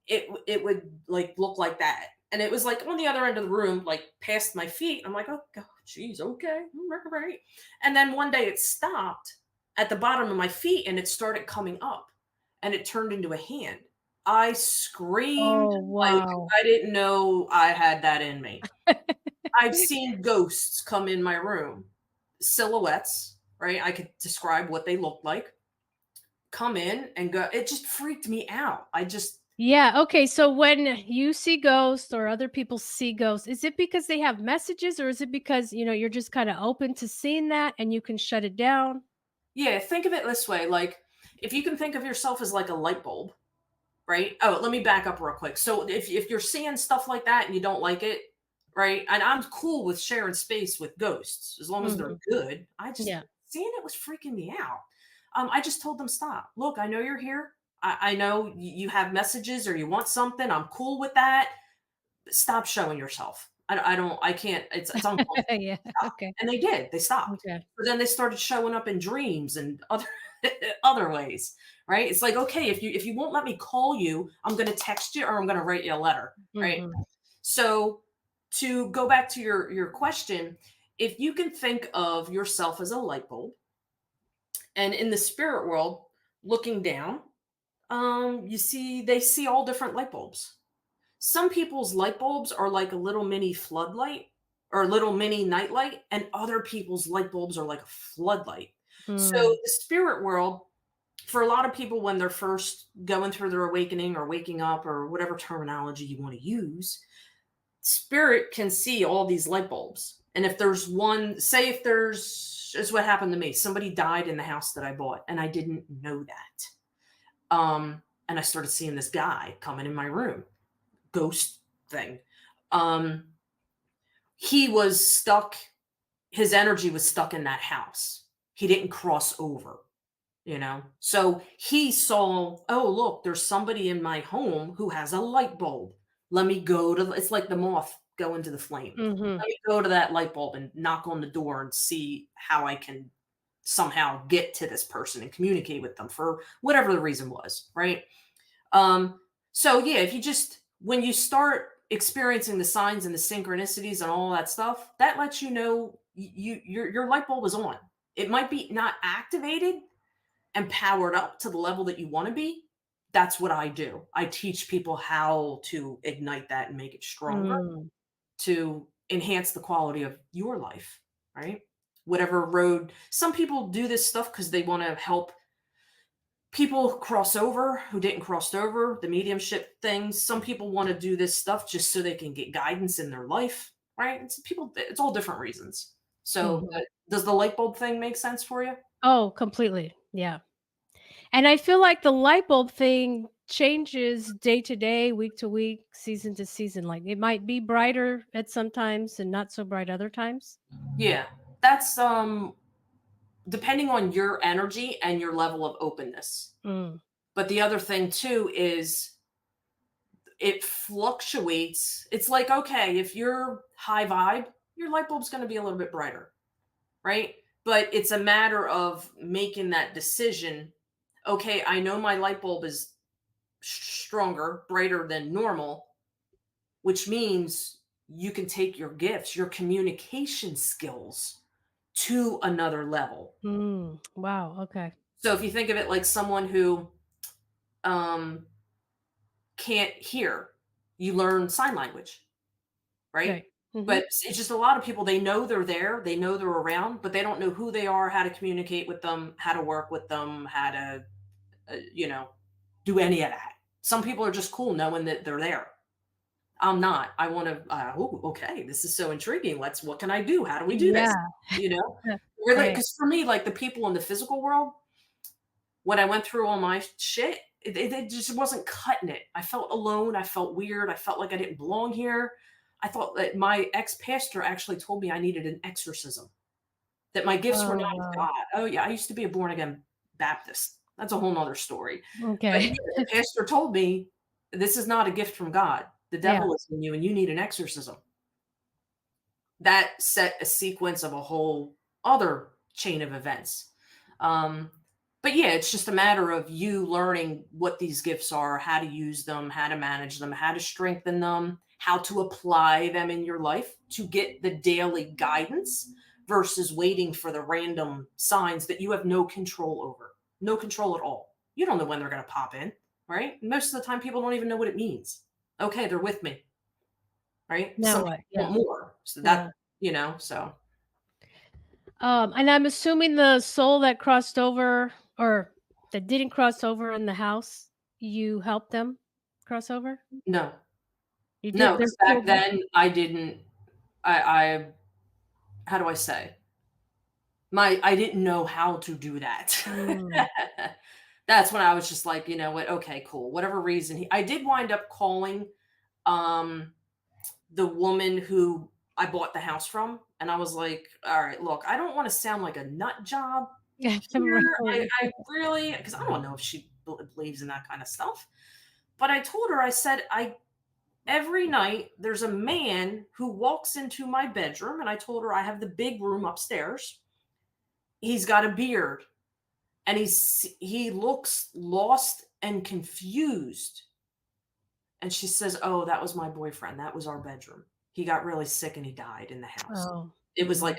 S2: It would, like, look like that, and it was, like, on the other end of the room, like, past my feet. I'm like, "Oh god, jeez, okay, right." And then one day it stopped at the bottom of my feet, and it started coming up, and it turned into a hand. I screamed
S1: Oh,
S2: like
S1: wow.
S2: I didn't know I had that in me. I've seen ghosts come in my room, silhouettes, right? I could describe what they looked like, come in and go. It just freaked me out. I just
S1: Yeah, okay, so when you see ghosts or other people see ghosts, is it because they have messages or is it because, you're just kinda open to seeing that and you can shut it down?
S2: Yeah, think of it this way, like, if you can think of yourself as like a light bulb, right? Oh, let me back up real quick. So if you're seeing stuff like that and you don't like it, right? And I'm cool with sharing space with ghosts as long as they're
S1: Mhm.
S2: good. I just
S1: Yeah.
S2: seeing it was freaking me out. I just told them stop. Look, I know you're here. I know you have messages or you want something. I'm cool with that. Stop showing yourself. I don't. I can't. It's uncomfortable.
S1: Yeah.
S2: Stop.
S1: Okay.
S2: And they did. They stopped.
S1: Okay.
S2: But then they started showing up in dreams and other other ways, right? It's like, okay, if you won't let me call you, I'm gonna text you or I'm gonna write you a letter, right?
S1: Mhm.
S2: So to go back to your question, if you can think of yourself as a light bulb, and in the spirit world, looking down, you see they see all different light bulbs. Some people's light bulbs are like a little mini floodlight or a little mini nightlight, and other people's light bulbs are like a floodlight. So
S1: Mm.
S2: the spirit world, for a lot of people, when they're first going through their awakening or waking up or whatever terminology you want to use, spirit can see all these light bulbs. And if there's one, say if there's, it's what happened to me. Somebody died in the house that I bought, and I didn't know that. And I started seeing this guy coming in my room, ghost thing. Um, he was stuck, his energy was stuck in that house. He didn't cross over, you know? So he saw, oh, look, there's somebody in my home who has a light bulb. Let me go to, it's like the moth going to the flame.
S1: Mhm.
S2: Let me go to that light bulb and knock on the door and see how I can somehow get to this person and communicate with them for whatever the reason was, right? Um, so yeah, if you just when you start experiencing the signs and the synchronicities and all that stuff, that lets you know your light bulb is on. It might be not activated and powered up to the level that you want to be. That's what I do. I teach people how to ignite that and make it stronger
S1: Mm.
S2: to enhance the quality of your life, right? Whatever road. Some people do this stuff because they want to help people cross over who didn't cross over the mediumship things. Some people want to do this stuff just so they can get guidance in their life, right? It's people, it's all different reasons. So
S1: Mhm.
S2: does the light bulb thing make sense for you?
S1: Oh, completely. Yeah. And I feel like the light bulb thing changes day to day, week to week, season to season. Like it might be brighter at some times and not so bright other times.
S2: Yeah, that's depending on your energy and your level of openness.
S1: Mm.
S2: But the other thing too is it fluctuates. It's like, okay, if you're high vibe, your light bulb's going to be a little bit brighter, right? But it's a matter of making that decision. Okay, I know my light bulb is stronger, brighter than normal, which means you can take your gifts, your communication skills to another level.
S1: Mm. Wow. Okay.
S2: So if you think of it like someone who um, can't hear, you learn sign language, right?
S1: Right. Mhm.
S2: But it's just a lot of people, they know they're there, they know they're around, but they don't know who they are, how to communicate with them, how to work with them, how to, you know, do any of that. Some people are just cool knowing that they're there. I'm not. I want to, oh, okay, this is so intriguing. What can I do? How do we do this?
S1: Yeah.
S2: You know, really,
S1: Right.
S2: because for me, like the people in the physical world, when I went through all my shit, it just wasn't cutting it. I felt alone. I felt weird. I felt like I didn't belong here. I thought that my ex pastor actually told me I needed an exorcism, that my gifts were
S1: Oh,
S2: not of
S1: wow.
S2: God. Oh, yeah. I used to be a born again Baptist. That's a whole nother story. But
S1: Okay.
S2: yeah, the pastor told me this is not a gift from God. The
S1: Yeah.
S2: devil is in you and you need an exorcism. That set a sequence of a whole other chain of events. Um, but yeah, it's just a matter of you learning what these gifts are, how to use them, how to manage them, how to strengthen them, how to apply them in your life to get the daily guidance versus waiting for the random signs that you have no control over. No control at all. You don't know when they're going to pop in, right? Most of the time, people don't even know what it means. Okay, they're with me, right?
S1: Now
S2: Some
S1: what?
S2: people
S1: Yeah.
S2: want more. So that,
S1: Yeah.
S2: so
S1: And I'm assuming the soul that crossed over or that didn't cross over in the house, you helped them cross over?
S2: no,
S1: You
S2: no,
S1: did they're
S2: because
S1: still
S2: back
S1: there?
S2: then I didn't, I how do I say? I didn't know how to do that.
S1: Mm.
S2: That's when I was just like, you know what? Okay, cool. Whatever reason, I did wind up calling um, the woman who I bought the house from, and I was like, "All right, look, I don't want to sound like a nut job here. I,
S1: Right.
S2: I really, because I don't know if she believes in that kind of stuff." But I told her, I said, I every night there's a man who walks into my bedroom, and I told her I have the big room upstairs. He's got a beard, and he looks lost and confused. And she says, "Oh, that was my boyfriend. That was our bedroom. He got really sick and he died in the house."
S1: Oh,
S2: It was
S1: mhm.
S2: like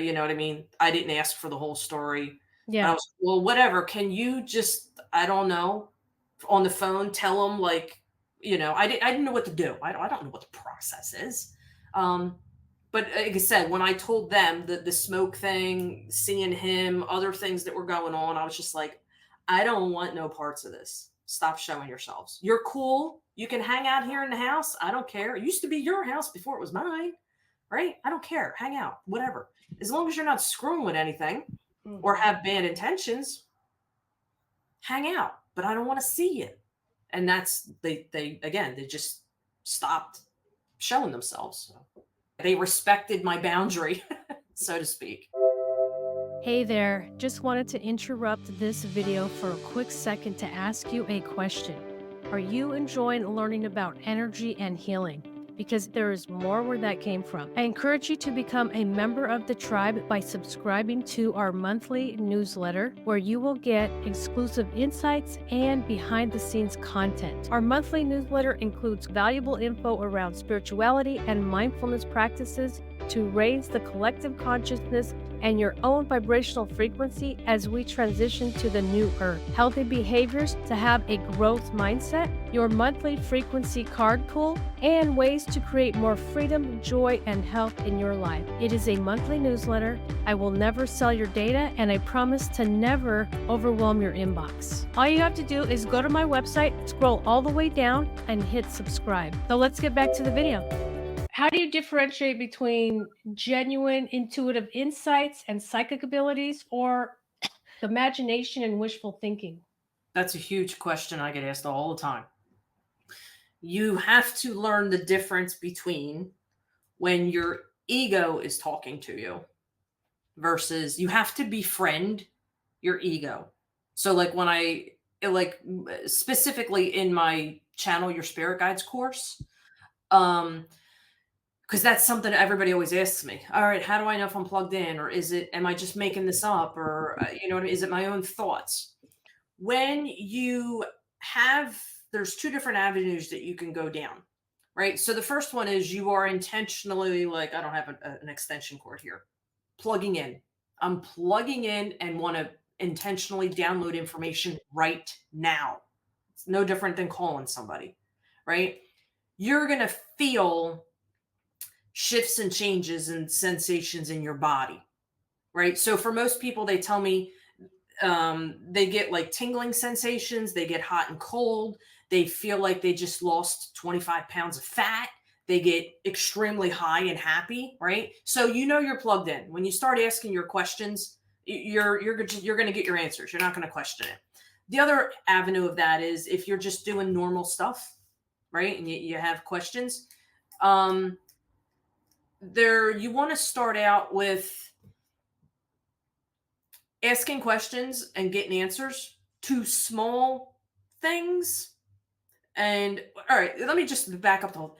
S2: you know what I mean? I didn't ask for the whole story. But I
S1: Yeah.
S2: was, well, whatever. Can you just, I don't know, on the phone tell him, like, I didn't know what to do. I don't know what the process is. Um, but like I said, when I told them the smoke thing, seeing him, other things that were going on, I was just like, I don't want no parts of this. Stop showing yourselves. You're cool. You can hang out here in the house. I don't care. It used to be your house before it was mine, right? I don't care. Hang out, whatever. As long as you're not screwing with anything or
S1: Mhm.
S2: have bad intentions, hang out. But I don't want to see you. And that's they again, they just stopped showing themselves. They respected my boundary, so to speak.
S1: Hey there, just wanted to interrupt this video for a quick second to ask you a question. Are you enjoying learning about energy and healing? Because there is more where that came from. I encourage you to become a member of the tribe by subscribing to our monthly newsletter, where you will get exclusive insights and behind the scenes content. Our monthly newsletter includes valuable info around spirituality and mindfulness practices to raise the collective consciousness and your own vibrational frequency as we transition to the new earth. Healthy behaviors to have a growth mindset, your monthly frequency card pool, and ways to create more freedom, joy, and health in your life. It is a monthly newsletter. I will never sell your data, and I promise to never overwhelm your inbox. All you have to do is go to my website, scroll all the way down, and hit subscribe. So let's get back to the video. How do you differentiate between genuine intuitive insights and psychic abilities or imagination and wishful thinking?
S2: That's a huge question I get asked all the time. You have to learn the difference between when your ego is talking to you versus you have to befriend your ego. So like when like specifically in my channel your spirit guides course, um because that's something everybody always asks me. All right, how do I know if I'm plugged in, or am I just making this up, or you know what I mean? Is it my own thoughts? When you have, there's two different avenues that you can go down, right? So the first one is you are intentionally, like, I don't have an extension cord here, plugging in. I'm plugging in and want to intentionally download information right now. It's no different than calling somebody, right? You're going to feel shifts and changes and sensations in your body, right? So for most people, they tell me they get like tingling sensations, they get hot and cold, they feel like they just lost 25 pounds of fat, they get extremely high and happy, right? So you know you're plugged in. When you start asking your questions, you're going to get your answers. You're not going to question it. The other avenue of that is if you're just doing normal stuff, right? And you have questions. Um, there you want to start out with asking questions and getting answers to small things. And all right, let me just back up the whole.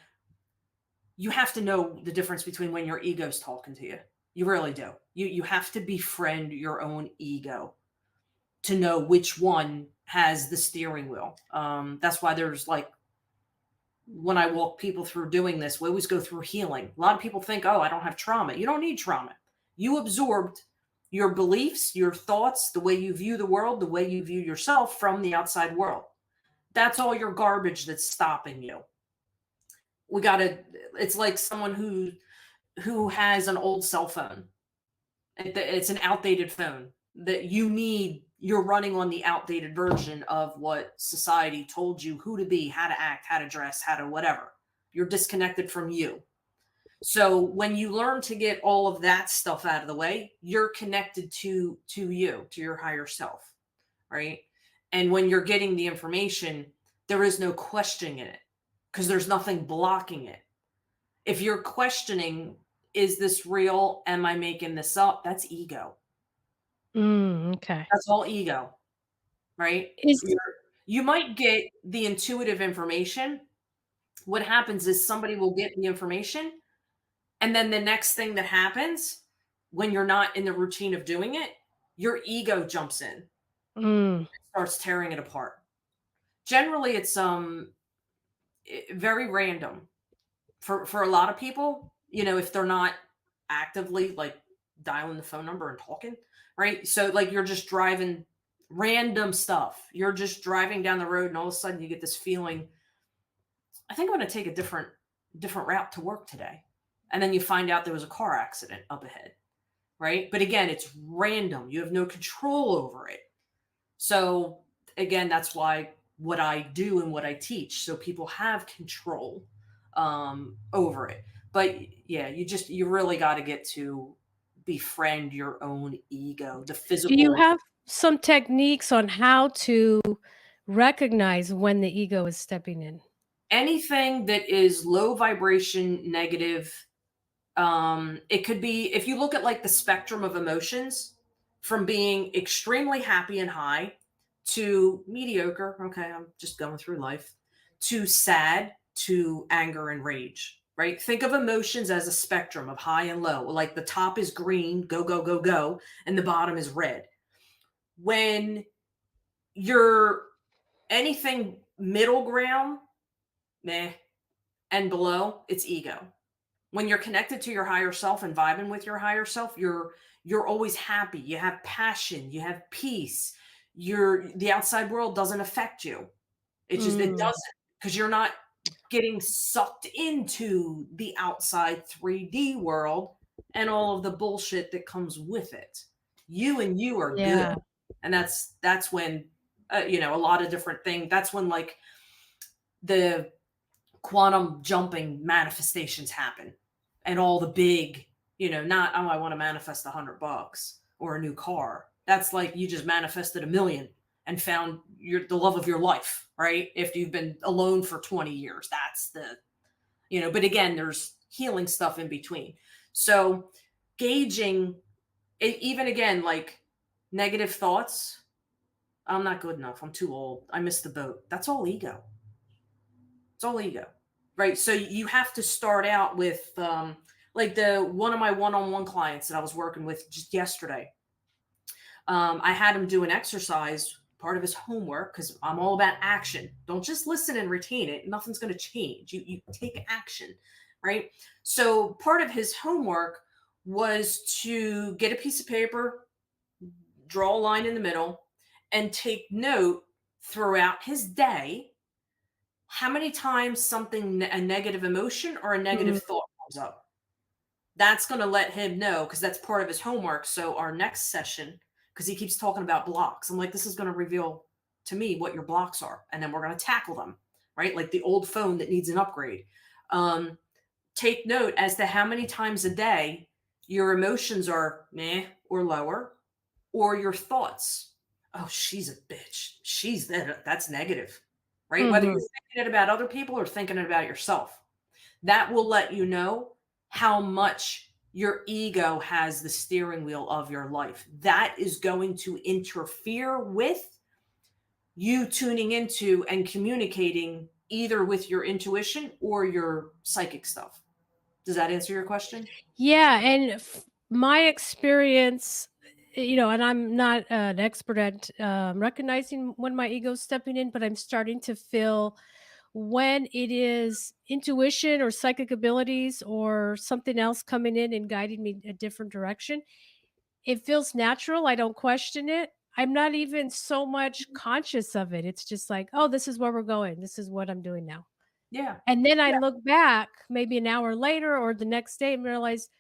S2: You have to know the difference between when your ego's talking to you. You really do. You have to befriend your own ego to know which one has the steering wheel. That's why there's like, when I walk people through doing this, we always go through healing. A lot of people think, oh, I don't have trauma. You don't need trauma. You absorbed your beliefs, your thoughts, the way you view the world, the way you view yourself from the outside world. That's all your garbage that's stopping you. We got to, it's like someone who has an old cell phone. It's an outdated phone that you're running on the outdated version of what society told you who to be, how to act, how to dress, how to whatever. You're disconnected from you. So when you learn to get all of that stuff out of the way, you're connected to you, to your higher self, right? And when you're getting the information, there is no questioning it because there's nothing blocking it. If you're questioning, is this real? Am I making this up? That's ego.
S1: Okay.
S2: That's all ego, right?
S1: Is
S2: You might get the intuitive information. What happens is somebody will get the information, and then the next thing that happens when you're not in the routine of doing it, your ego jumps in,
S1: mm,
S2: starts tearing it apart. Generally, it's very random for a lot of people. If they're not actively like dialing the phone number and talking, right? So like you're just driving random stuff. You're just driving down the road, and all of a sudden you get this feeling. I think I'm going to take a different route to work today, and then you find out there was a car accident up ahead, right? But again, it's random. You have no control over it. So again, that's why what I do and what I teach, so people have control over it. But yeah, you really got to get to befriend your own ego, the
S1: do you
S2: physical.
S1: have some techniques on how to recognize when the ego is stepping in?
S2: Anything that is low vibration, negative. It could be, if you look at like the spectrum of emotions, from being extremely happy and high to mediocre, okay, I'm just going through life, to sad to anger and rage, right? Think of emotions as a spectrum of high and low. Like the top is green, go, go, go, go, and the bottom is red. When you're anything middle ground, meh, and below, it's ego. When you're connected to your higher self and vibing with your higher self, you're always happy. You have passion, you have peace. The outside world doesn't affect you. It
S1: Mm,
S2: doesn't, because you're not getting sucked into the outside 3D world and all of the bullshit that comes with it. You and you are good.
S1: yeah.
S2: And that's when a lot of different things. That's when like the quantum jumping manifestations happen, and all the big, not, oh, I want to manifest $100 or a new car. That's like you just manifested 1 million and found the love of your life, right? If you've been alone for 20 years, that's but again, there's healing stuff in between. So gauging it, even again, like negative thoughts, I'm not good enough, I'm too old, I missed the boat. That's all ego. It's all ego, right? So you have to start out with, like the one of my one-on-one clients that I was working with just yesterday. I had him do an exercise, part of his homework, because I'm all about action. Don't just listen and retain it. Nothing's going to change. You take action, right? So part of his homework was to get a piece of paper, draw a line in the middle, and take note throughout his day how many times a negative emotion or a
S1: Mm,
S2: negative thought comes up. That's going to let him know, because that's part of his homework. So our next session, because he keeps talking about blocks, I'm like, this is going to reveal to me what your blocks are, and then we're going to tackle them, right? Like the old phone that needs an upgrade. Um, Take note as to how many times a day your emotions are meh or lower, or your thoughts. Oh, she's a bitch. That's negative, right? Whether you're
S1: mhm.
S2: thinking it about other people or thinking it about yourself. That will let you know how much your ego has the steering wheel of your life. That is going to interfere with you tuning into and communicating either with your intuition or your psychic stuff. Does that answer your question?
S1: Yeah, and my experience, and I'm not an expert at recognizing when my ego's stepping in, but I'm starting to feel when it is intuition or psychic abilities or something else coming in and guiding me a different direction. It feels natural. I don't question it. I'm not even so much conscious of it. It's just like, oh, this is where we're going. This is what I'm doing now.
S2: Yeah.
S1: And then I
S2: Yeah.
S1: look back maybe an hour later or the next day and realize,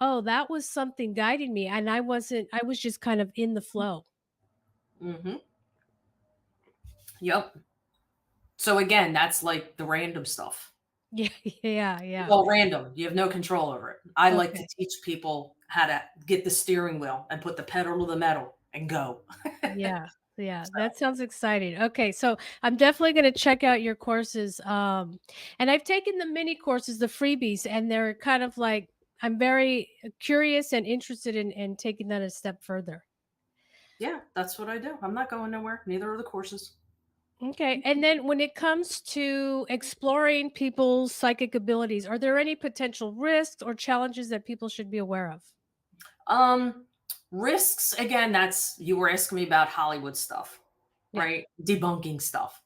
S1: oh, that was something guiding me, and I was just kind of in the flow.
S2: Hmm. Yep. So again, that's like the random stuff.
S1: Yeah, yeah,
S2: It's
S1: yeah.
S2: all random. You have no control over it. I like to
S1: Okay.
S2: teach people how to get the steering wheel and put the pedal to the metal and go.
S1: Yeah. Yeah,
S2: So,
S1: that sounds exciting. Okay, so I'm definitely going to check out your courses. And I've taken the mini courses, the freebies, and they're kind of like I'm very curious and interested in taking that a step further.
S2: yeah, that's what I do. I'm not going nowhere. Neither are the courses.
S1: Okay, and then when it comes to exploring people's psychic abilities, are there any potential risks or challenges that people should be aware of?
S2: Um, Risks, again, that's you were asking me about Hollywood stuff,
S1: Yeah.
S2: right? Debunking stuff.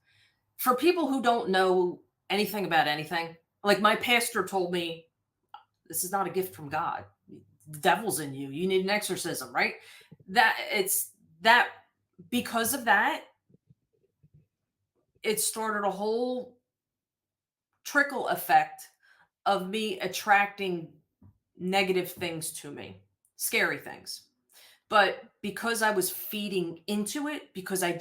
S2: For people who don't know anything about anything, like my pastor told me, this is not a gift from God. The devil's in you. You need an exorcism, right? That it's that because of that, it started a whole trickle effect of me attracting negative things to me, scary things. But because I was feeding into it, because I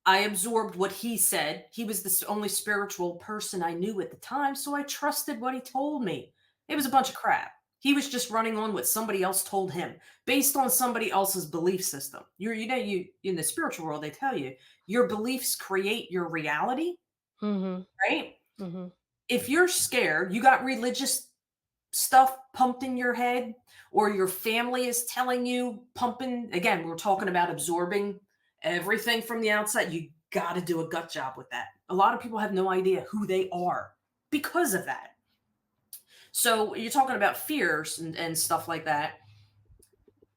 S2: absorbed what he said. He was the only spiritual person I knew at the time, so I trusted what he told me. It was a bunch of crap. He was just running on what somebody else told him based on somebody else's belief system. You in the spiritual world, they tell you your beliefs create your reality,
S1: Mhm.
S2: right?
S1: Mhm.
S2: If you're scared, you got religious stuff pumped in your head, or your family is telling you, pumping, again, we're talking about absorbing everything from the outside. You got to do a gut job with that. A lot of people have no idea who they are because of that. So you're talking about fears and stuff like that.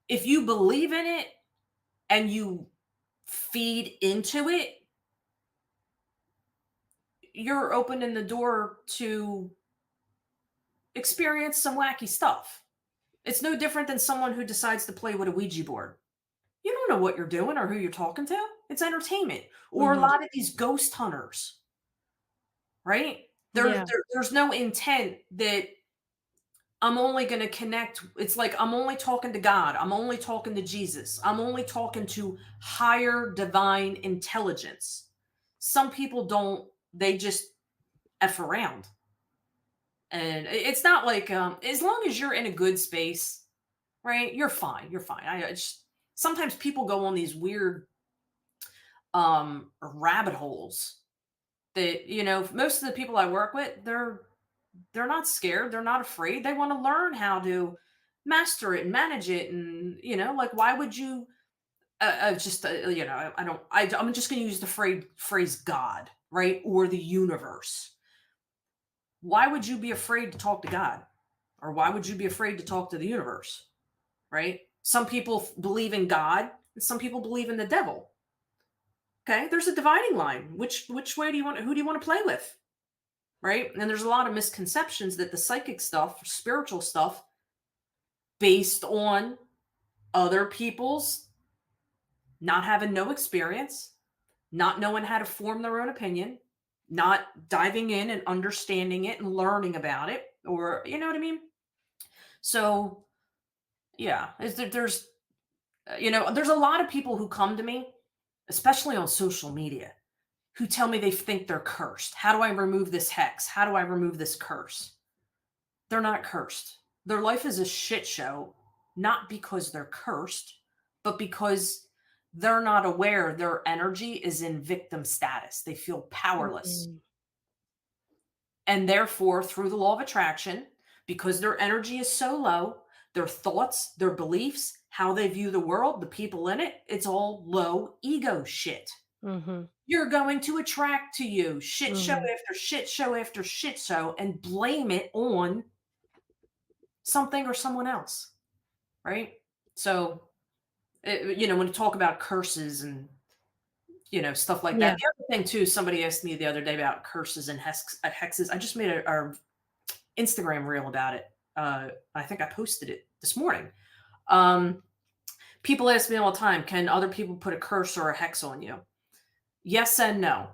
S2: If you believe in it and you feed into it, you're opening the door to experience some wacky stuff. It's no different than someone who decides to play with a Ouija board. You don't know what you're doing or who you're talking to. It's entertainment. Or a
S1: Mhm.
S2: lot of these ghost hunters, right?
S1: Yeah.
S2: There's no intent that I'm only going to connect. It's like I'm only talking to God. I'm only talking to Jesus. I'm only talking to higher divine intelligence. Some people don't, they just F around. And it's not like, as long as you're in a good space, right? You're fine. You're fine. I just, sometimes people go on these weird rabbit holes that, most of the people I work with, they're not scared, they're not afraid, they want to learn how to master it and manage it. And like, why would you just I'm just going to use the phrase God, right? Or the universe. Why would you be afraid to talk to God? Or why would you be afraid to talk to the universe, right? Some people believe in God and some people believe in the devil. Okay, there's a dividing line. Which way do you want? Who do you want to play with? Right? And there's a lot of misconceptions that the psychic stuff, spiritual stuff, based on other people's not having no experience, not knowing how to form their own opinion, not diving in and understanding it and learning about it, or you know what I mean. So yeah, there's a lot of people who come to me, especially on social media, who tell me they think they're cursed. How do I remove this hex? How do I remove this curse? They're not cursed. Their life is a shit show, not because they're cursed, but because they're not aware their energy is in victim status. They feel powerless.
S1: Mhm.
S2: And therefore, through the law of attraction, because their energy is so low, their thoughts, their beliefs, how they view the world, the people in it, it's all low ego shit.
S1: Mhm.
S2: You're going to attract to you shit show
S1: Mhm.
S2: after shit show after shit show and blame it on something or someone else, right? So, when you talk about curses and, stuff like that.
S1: Yeah.
S2: The other thing too, somebody asked me the other day about curses and hexes. I just made a Instagram reel about it. I think I posted it this morning. Um, People ask me all the time, can other people put a curse or a hex on you? Yes and no.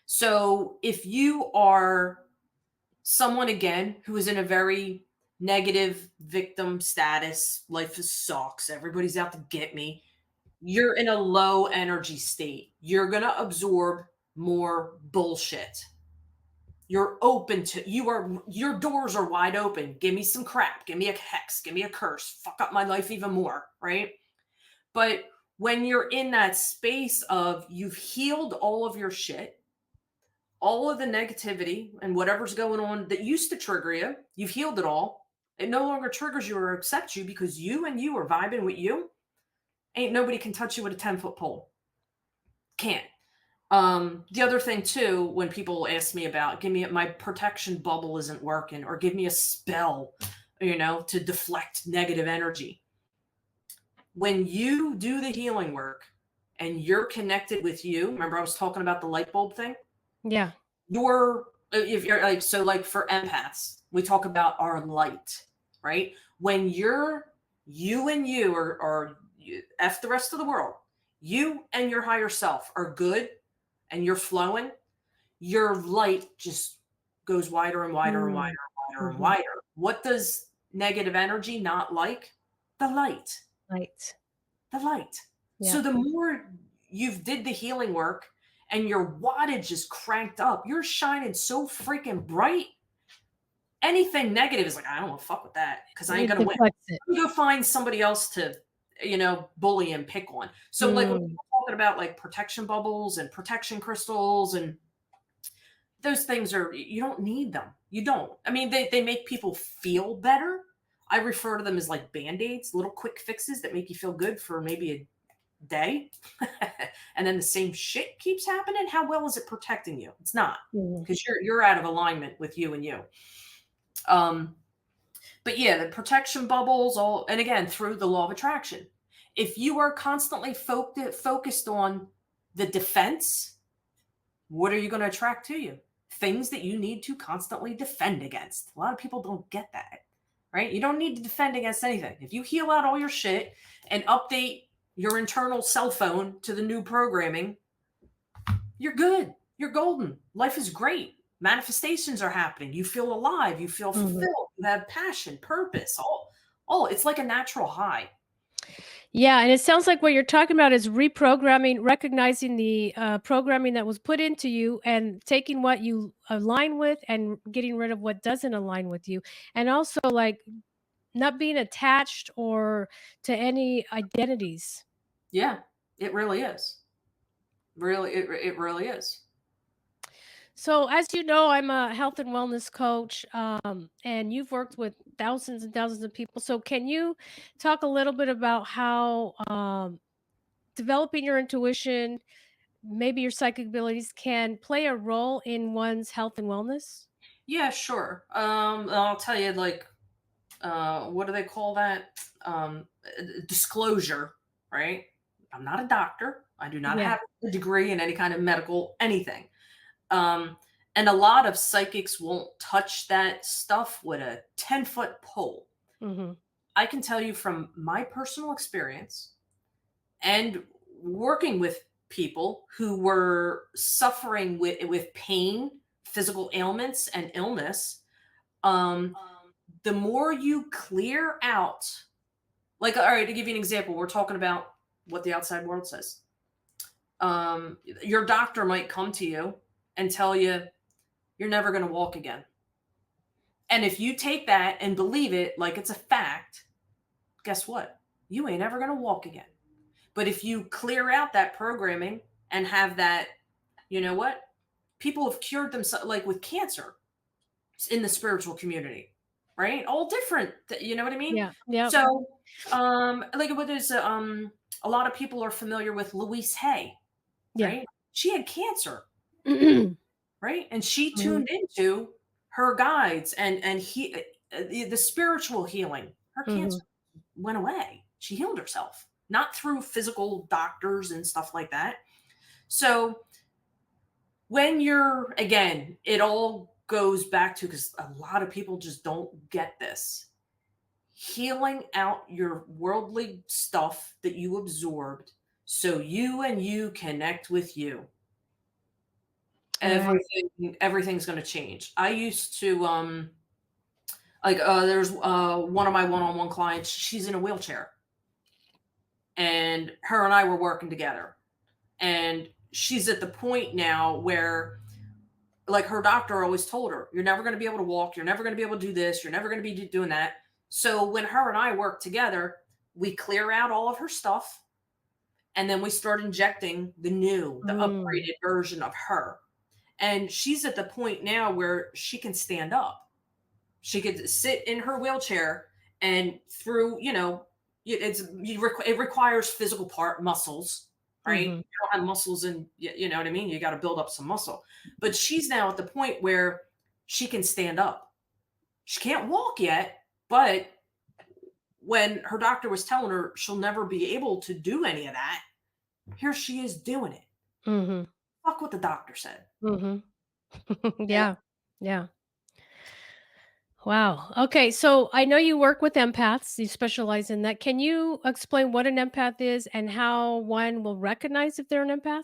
S2: So if you are someone, again, who is in a very negative victim status, life is sucks, everybody's out to get me, you're in a low energy state. You're going to absorb more bullshit. You're open to your doors are wide open. Give me some crap, give me a hex, give me a curse, fuck up my life even more, right? But When you're in that space of you've healed all of your shit, all of the negativity and whatever's going on that used to trigger you, you've healed it all. It no longer triggers you or accepts you because you and you are vibing with you. Ain't nobody can touch you with a 10-foot pole. Can't. The other thing too, when people ask me about, give me my protection bubble isn't working, or give me a spell, to deflect negative energy. When you do the healing work and you're connected with you, remember I was talking about the light bulb thing?
S1: Yeah.
S2: If you're like, so like for empaths, we talk about our light, right? When you and you are F the rest of the world, you and your higher self are good and you're flowing, your light just goes wider and wider and wider
S1: Mm.
S2: and wider and
S1: Mhm.
S2: wider. What does negative energy not like? The light.
S1: Right.
S2: The light.
S1: Yeah.
S2: So the more you've did the healing work and your wattage is cranked up, you're shining so freaking bright. Anything negative is like, I don't want to fuck with that because I ain't
S1: It
S2: gonna win.
S1: deflects it.
S2: Let me go find somebody else to, bully and pick on. So like when
S1: Mm.
S2: people talking about like protection bubbles and protection crystals and those things are, you don't need them. You don't. I mean, they make people feel better. I refer to them as like band-aids, little quick fixes that make you feel good for maybe a day. And then the same shit keeps happening. How well is it protecting you? It's not,
S1: Mhm.
S2: because you're out of alignment with you and you. Um, but yeah, the protection bubbles, all, and again, through the law of attraction. If you are constantly focused on the defense, what are you going to attract to you? Things that you need to constantly defend against. A lot of people don't get that, right? You don't need to defend against anything. If you heal out all your shit and update your internal cell phone to the new programming, you're good. You're golden. Life is great. Manifestations are happening. You feel alive. You feel
S1: Mhm.
S2: fulfilled. You have passion, purpose. All. It's like a natural high.
S1: Yeah, and it sounds like what you're talking about is reprogramming, recognizing the, programming that was put into you and taking what you align with and getting rid of what doesn't align with you. And also, like, not being attached or to any identities.
S2: Yeah, it really is. Really, it really is.
S1: So, as you know, I'm a health and wellness coach, and you've worked with thousands and thousands of people. So, can you talk a little bit about how developing your intuition, maybe your psychic abilities, can play a role in one's health and wellness?
S2: Yeah, sure. I'll tell you, like, what do they call that? Disclosure, right? I'm not a doctor. I do not
S1: Yeah.
S2: have a degree in any kind of medical anything. Um, and a lot of psychics won't touch that stuff with a 10-foot pole.
S1: Hmm.
S2: I can tell you from my personal experience and working with people who were suffering with pain, physical ailments, and illness. Um, the more you clear out, like, all right, to give you an example, we're talking about what the outside world says. Your doctor might come to you and tell you you're never going to walk again. And if you take that and believe it like it's a fact, guess what? You ain't ever going to walk again. But if you clear out that programming and have that, you know what? People have cured themselves, like with cancer in the spiritual community, right? All different, you know what I mean?
S1: Yeah. Yep.
S2: So, like what is, a lot of people are familiar with Louise Hay,
S1: Yeah.
S2: right? She had cancer,
S1: Mhm.
S2: right? And she tuned into her guides and the spiritual healing. Her
S1: Mhm.
S2: cancer went away. She healed herself, not through physical doctors and stuff like that. So when you're, again, it all goes back to, because a lot of people just don't get this, healing out your worldly stuff that you absorbed so you and you connect with you.
S1: Right.
S2: Everything's going to change. I used to, like, there's one of my one-on-one clients, she's in a wheelchair, and her and I were working together, and she's at the point now where, like, her doctor always told her, you're never going to be able to walk, you're never going to be able to do this, you're never going to be doing that. So when her and I work together, we clear out all of her stuff, And then we start injecting the
S1: Mm.
S2: upgraded version of her. And she's at the point now where she can stand up. She could sit in her wheelchair and through, it requires physical part muscles, right?
S1: Mhm.
S2: You don't have muscles and you know what I mean? You got to build up some muscle. But she's now at the point where she can stand up. She can't walk yet, but when her doctor was telling her she'll never be able to do any of that, here she is doing it.
S1: Mhm.
S2: Fuck what the doctor said.
S1: Mhm.
S2: You know?
S1: Yeah. Yeah. Wow. Okay, so I know you work with empaths, you specialize in that. Can you explain what an empath is and how one will recognize if they're an empath?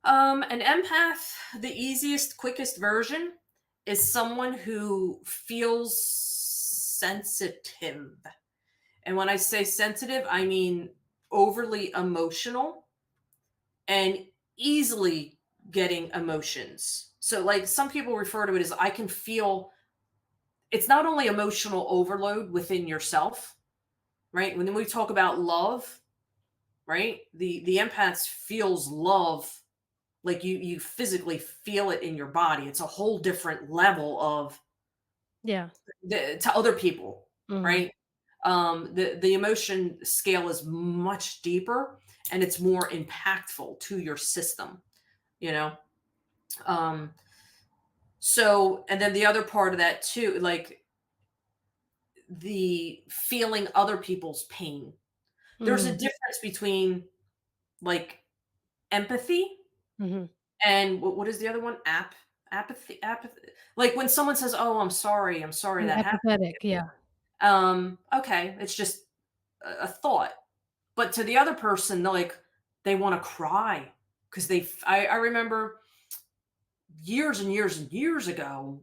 S2: An empath, the easiest, quickest version is someone who feels sensitive. And when I say sensitive, I mean overly emotional and easily getting emotions. So, like, some people refer to it as I can feel it's not only emotional overload within yourself, right? When we talk about love, right? The empaths feels love like you physically feel it in your body. It's a whole different level of
S1: Yeah.
S2: to other people,
S1: Mhm.
S2: right? The emotion scale is much deeper and it's more impactful to your system, you know. Um, so, and then the other part of that too, like the feeling other people's pain. There's a
S1: Mm.
S2: difference between like empathy
S1: Mhm.
S2: and what is the other one? Apathy. Like when someone says, "Oh, I'm sorry
S1: Mm,
S2: that happened."
S1: empathetic, yeah.
S2: Okay, it's just a thought. But to the other person, they're like, they want to cry because I remember years and years and years ago,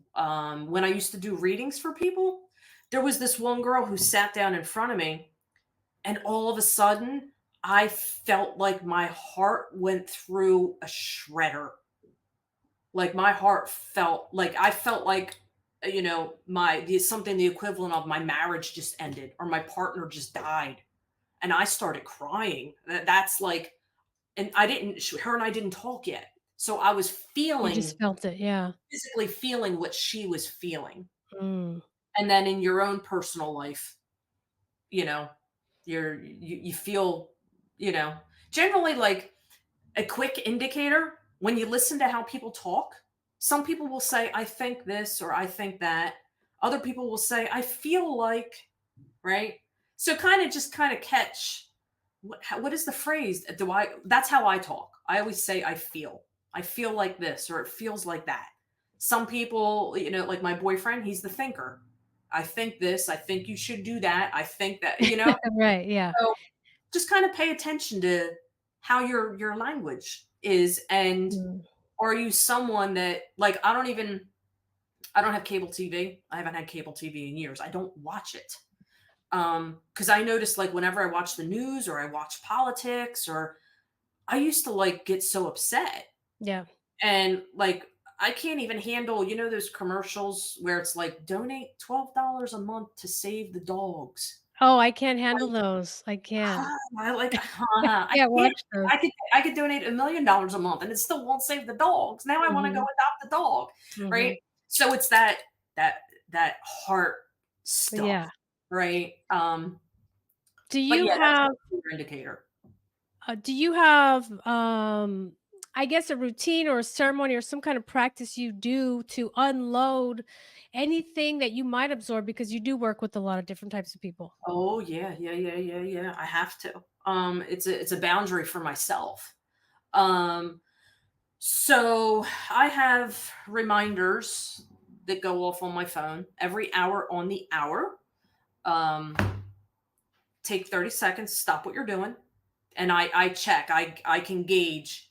S2: when I used to do readings for people, there was this one girl who sat down in front of me, and all of a sudden, I felt like my heart went through a shredder. Like my heart felt like I felt like something the equivalent of my marriage just ended or my partner just died and I started crying. That's like and I didn't her and I didn't talk yet. So I was
S1: You just
S2: feeling
S1: felt it, yeah.
S2: physically feeling what she was feeling.
S1: Mm.
S2: And then in your own personal life, you know, you feel, you know, generally like a quick indicator when you listen to how people talk. Some people will say, I think this or I think that. Other people will say, I feel like, right? So kind of catch what is the phrase? That's how I talk. I always say, I feel like this or it feels like that. Some people, like my boyfriend, he's the thinker. I think this, I think you should do that. I think that.
S1: Right, yeah.
S2: So just kind of pay attention to how your language is and
S1: Mm.
S2: are you someone that like I don't have cable TV. I haven't had cable TV in years. I don't watch it. Cuz I noticed like whenever I watch the news or I watch politics or I used to like get so upset
S1: Yeah.
S2: and like I can't even handle, those commercials where it's like donate $12 a month to save the dogs.
S1: Oh, I can't handle those. I can't.
S2: I like, I
S1: Can't
S2: can't.
S1: watch those.
S2: I could donate $1,000,000 a month, and it still won't save the dogs. Now I wanna go
S1: Mhm.
S2: adopt a dog, right?
S1: Mhm.
S2: So it's that that heart stuff,
S1: Yeah.
S2: right?
S1: Do
S2: But
S1: you
S2: yeah, that's
S1: have
S2: a clear indicator.
S1: I guess, a routine or a ceremony or some kind of practice you do to unload anything that you might absorb because you do work with a lot of different types of people?
S2: Oh, yeah. I have to. It's a boundary for myself. Um, so I have reminders that go off on my phone every hour on the hour. Um, take 30 seconds, stop what you're doing, and I check. I can gauge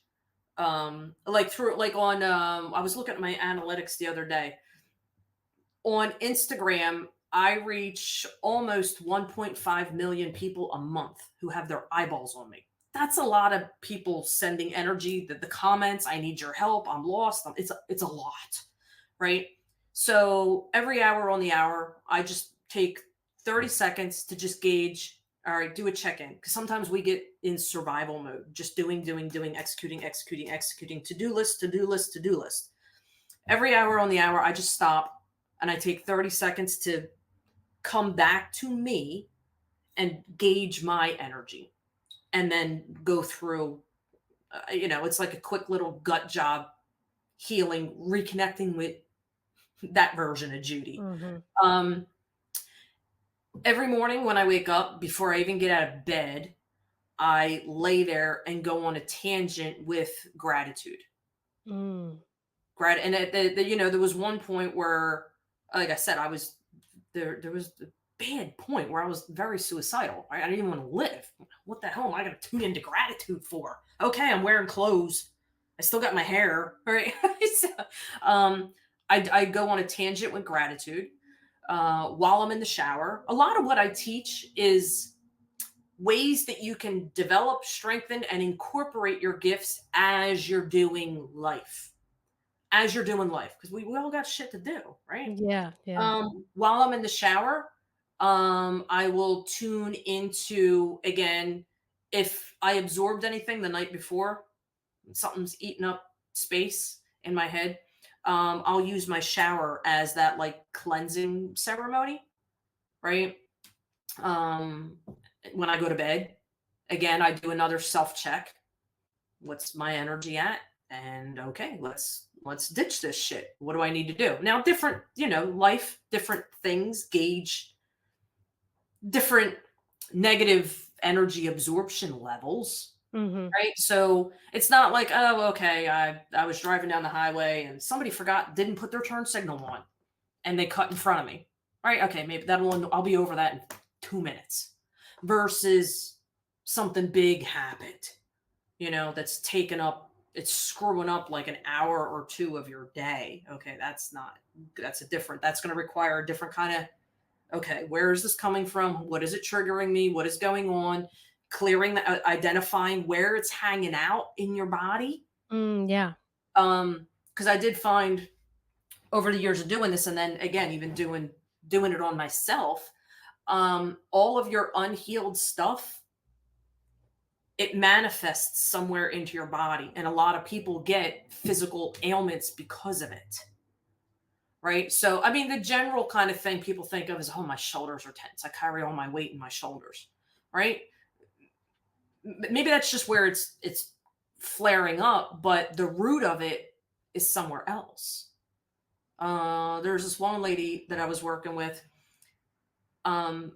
S2: like through like on I was looking at my analytics the other day. On Instagram, I reach almost 1.5 million people a month who have their eyeballs on me. That's a lot of people sending energy, the comments, I need your help, I'm lost. It's a lot, right? So every hour on the hour, I just take 30 seconds to just gauge. All right, do a check in. Because sometimes we get in survival mode, just doing, doing, doing, executing, executing, executing, to do list, to do list, to do list. Every hour on the hour, I just stop and I take 30 seconds to come back to me and gauge my energy and then go through, it's like a quick little gut job, healing, reconnecting with that version of Judy.
S1: Mhm.
S2: Um, every morning when I wake up, before I even get out of bed, I lay there and go on a tangent with gratitude.
S1: Mm.
S2: And there was one point where, like I said, I was there. There was a bad point where I was very suicidal. I didn't even want to live. What the hell am I going to tune into gratitude for? Okay, I'm wearing clothes. I still got my hair, right? So, I go on a tangent with gratitude while I'm in the shower. A lot of what I teach is ways that you can develop, strengthen, and incorporate your gifts as you're doing life. As you're doing life, because we all got shit to do, right?
S1: Yeah, yeah.
S2: While I'm in the shower, I will tune into, again, if I absorbed anything the night before, something's eating up space in my head. I'll use my shower as that like cleansing ceremony, right? Um, when I go to bed, again, I do another self check. What's my energy at? And okay, let's ditch this shit. What do I need to do? Now, different, life, different things gauge different negative energy absorption levels,
S1: Mhm.
S2: right? So it's not like, oh, okay, I was driving down the highway and somebody didn't put their turn signal on and they cut in front of me. Right? Okay, maybe I'll be over that in 2 minutes. Versus something big happened, that's taken up, it's screwing up like an hour or two of your day. Okay, that's going to require a different kind of, okay, where is this coming from? What is it triggering me? What is going on? Clearing identifying where it's hanging out in your body.
S1: Yeah.
S2: Because I did find over the years of doing this, and then again, even doing it on myself, all of your unhealed stuff, it manifests somewhere into your body. And a lot of people get physical ailments because of it. Right. So, I mean, the general kind of thing people think of is, oh, my shoulders are tense. I carry all my weight in my shoulders. Right. Maybe that's just where it's flaring up, but the root of it is somewhere else. There's this one lady that I was working with. Um,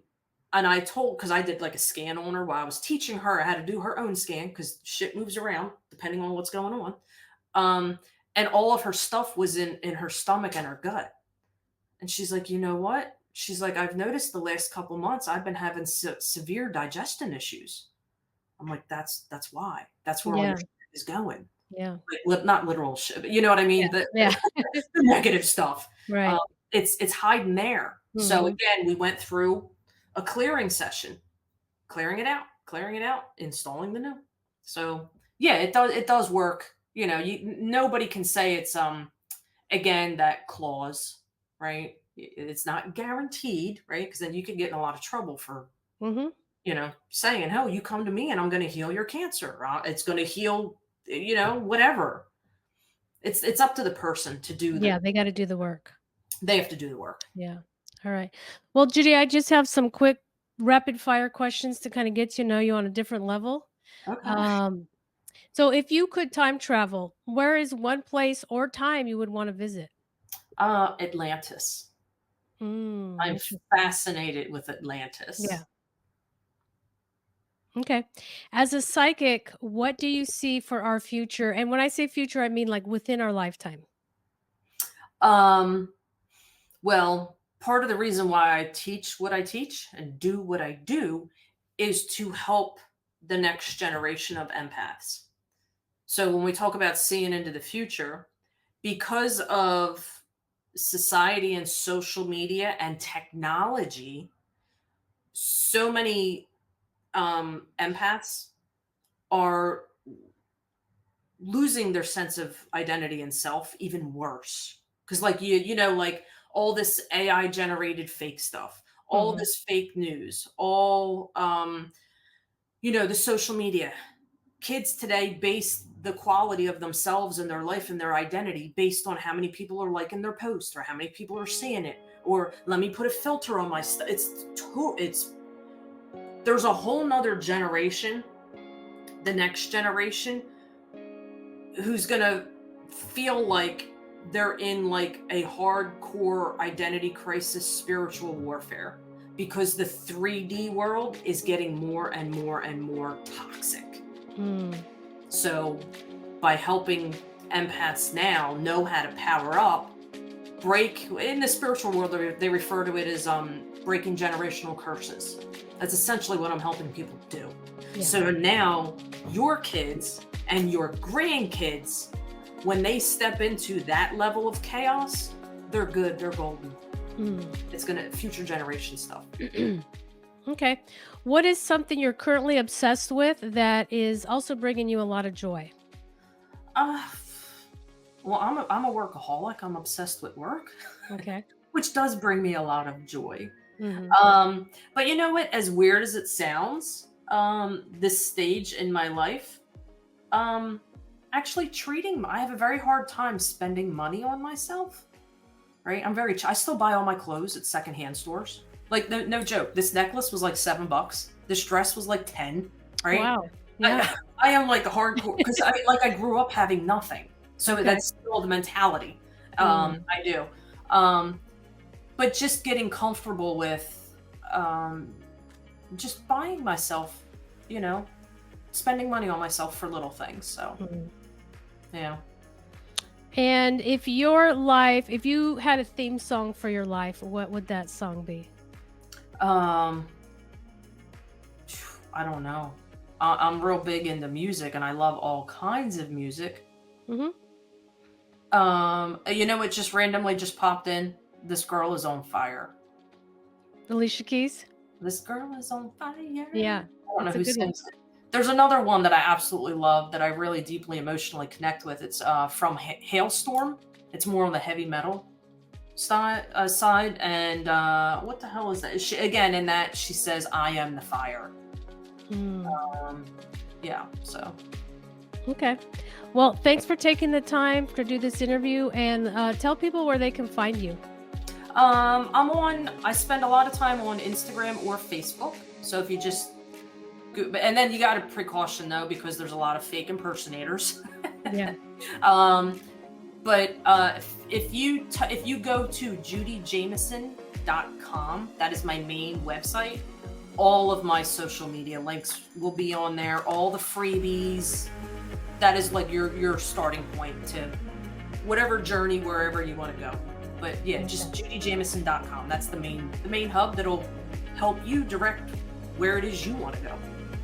S2: and because I did like a scan on her while I was teaching her, I had to do her own scan because shit moves around depending on what's going on. Um, and all of her stuff was in her stomach and her gut. And she's like, you know what? She's like, I've noticed the last couple months I've been having severe digestion issues. I'm like, that's why. That's where all your
S1: Yeah,
S2: shit is going.
S1: yeah.
S2: Like, not literal shit, but you know what I
S1: Yeah,
S2: mean?
S1: yeah.
S2: The negative stuff. Um,
S1: Right.
S2: it's hiding there. So
S1: Mhm.
S2: again, we went through a clearing session, clearing it out, installing the new. So yeah, it does work. Nobody can say it's again that clause, right? It's not guaranteed, right? Because then you could get in a lot of trouble for
S1: Mhm.
S2: saying, "Oh, you come to me and I'm going to heal your cancer. It's going to heal, whatever." It's up to the person to do
S1: Yeah, they gotta do the work.
S2: they have to do the work.
S1: Yeah. Alright. Well, Judy, I just have some quick rapid fire questions to kinda get to know you on a different level.
S2: Okay.
S1: Um, so if you could time travel, where is one place or time you would wanna visit?
S2: Atlantis. I'm
S1: Interesting.
S2: fascinated with
S1: Yeah.
S2: Atlantis.
S1: Okay. As a psychic, what do you see for our future? And when I say future, I mean like within our lifetime.
S2: Um, well, part of the reason why I teach what I teach and do what I do is to help the next generation of empaths. So when we talk about seeing into the future, because of society and social media and technology, so many empaths are losing their sense of identity and self even worse. Because like like all this AI generated fake stuff, all
S1: Mhm.
S2: this fake news, all the social media. Kids today base the quality of themselves and their life and their identity based on how many people are liking their post or how many people are seeing it, or let me put a filter on my stuff. It's there's a whole nother generation, the next generation, who's gonna feel like they're in like a hardcore identity crisis, spiritual warfare, because the 3D world is getting more and more and more toxic.
S1: Mm.
S2: So by helping empaths now know how to power up, break in the spiritual world, they refer to it as breaking generational curses. That's essentially what I'm helping people do.
S1: Yeah.
S2: So now your kids and your grandkids, when they step into that level of chaos, they're good, they're golden.
S1: Mm.
S2: It's gonna future generation stuff.
S1: Okay. What is something you're currently obsessed with that is also bringing you a lot of joy?
S2: Uh, well, I'm a workaholic. I'm obsessed with work,
S1: Okay.
S2: which does bring me a lot of joy.
S1: Mhm.
S2: But you know what? As weird as it sounds, this stage in my life, um, actually I have a very hard time spending money on myself. Right? I still buy all my clothes at secondhand stores. Like no joke. This necklace was like $7. This dress was like 10. Right?
S1: Wow. Yeah.
S2: I, I am like a hardcore because I grew up having nothing, so
S1: Okay.
S2: that's still the mentality.
S1: Mm.
S2: I do. Um, but just getting comfortable with um, just buying myself, you know, spending money on myself for little things. So,
S1: Mhm.
S2: yeah.
S1: And if you had a theme song for your life, what would that song be?
S2: Um, I don't know. I'm real big into music and I love all kinds of music.
S1: Mhm.
S2: It just randomly just popped in. This girl is on fire.
S1: Alicia Keys?
S2: This girl is on fire.
S1: Yeah.
S2: I don't know
S1: That's a
S2: who
S1: good one.
S2: sings it. There's another one that I absolutely love that I really deeply emotionally connect with. It's from Hailstorm. It's more on the heavy metal side. And what the hell is that? Again, in that she says, "I am the fire."
S1: Mm.
S2: Um, yeah. So
S1: Okay. Well, thanks for taking the time to do this interview and tell people where they can find you.
S2: I spend a lot of time on Instagram or Facebook. So if you just and then you got a precaution though, because there's a lot of fake impersonators.
S1: Yeah.
S2: um, but if you go to judijamieson.com, that is my main website. All of my social media links will be on there. All the freebies. That is like your starting point to whatever journey wherever you want to go. But yeah, just
S1: Okay.
S2: judijamieson.com. That's the main hub that'll help you direct where it is you want to go.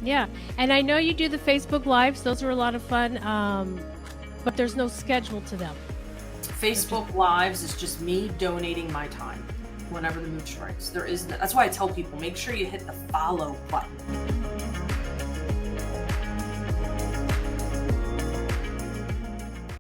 S1: Yeah. And I know you do the Facebook Lives. Those are a lot of fun. But there's no schedule to them. They're just
S2: Facebook Lives is just me donating my time whenever the mood strikes. That's why I tell people, make sure you hit the follow button.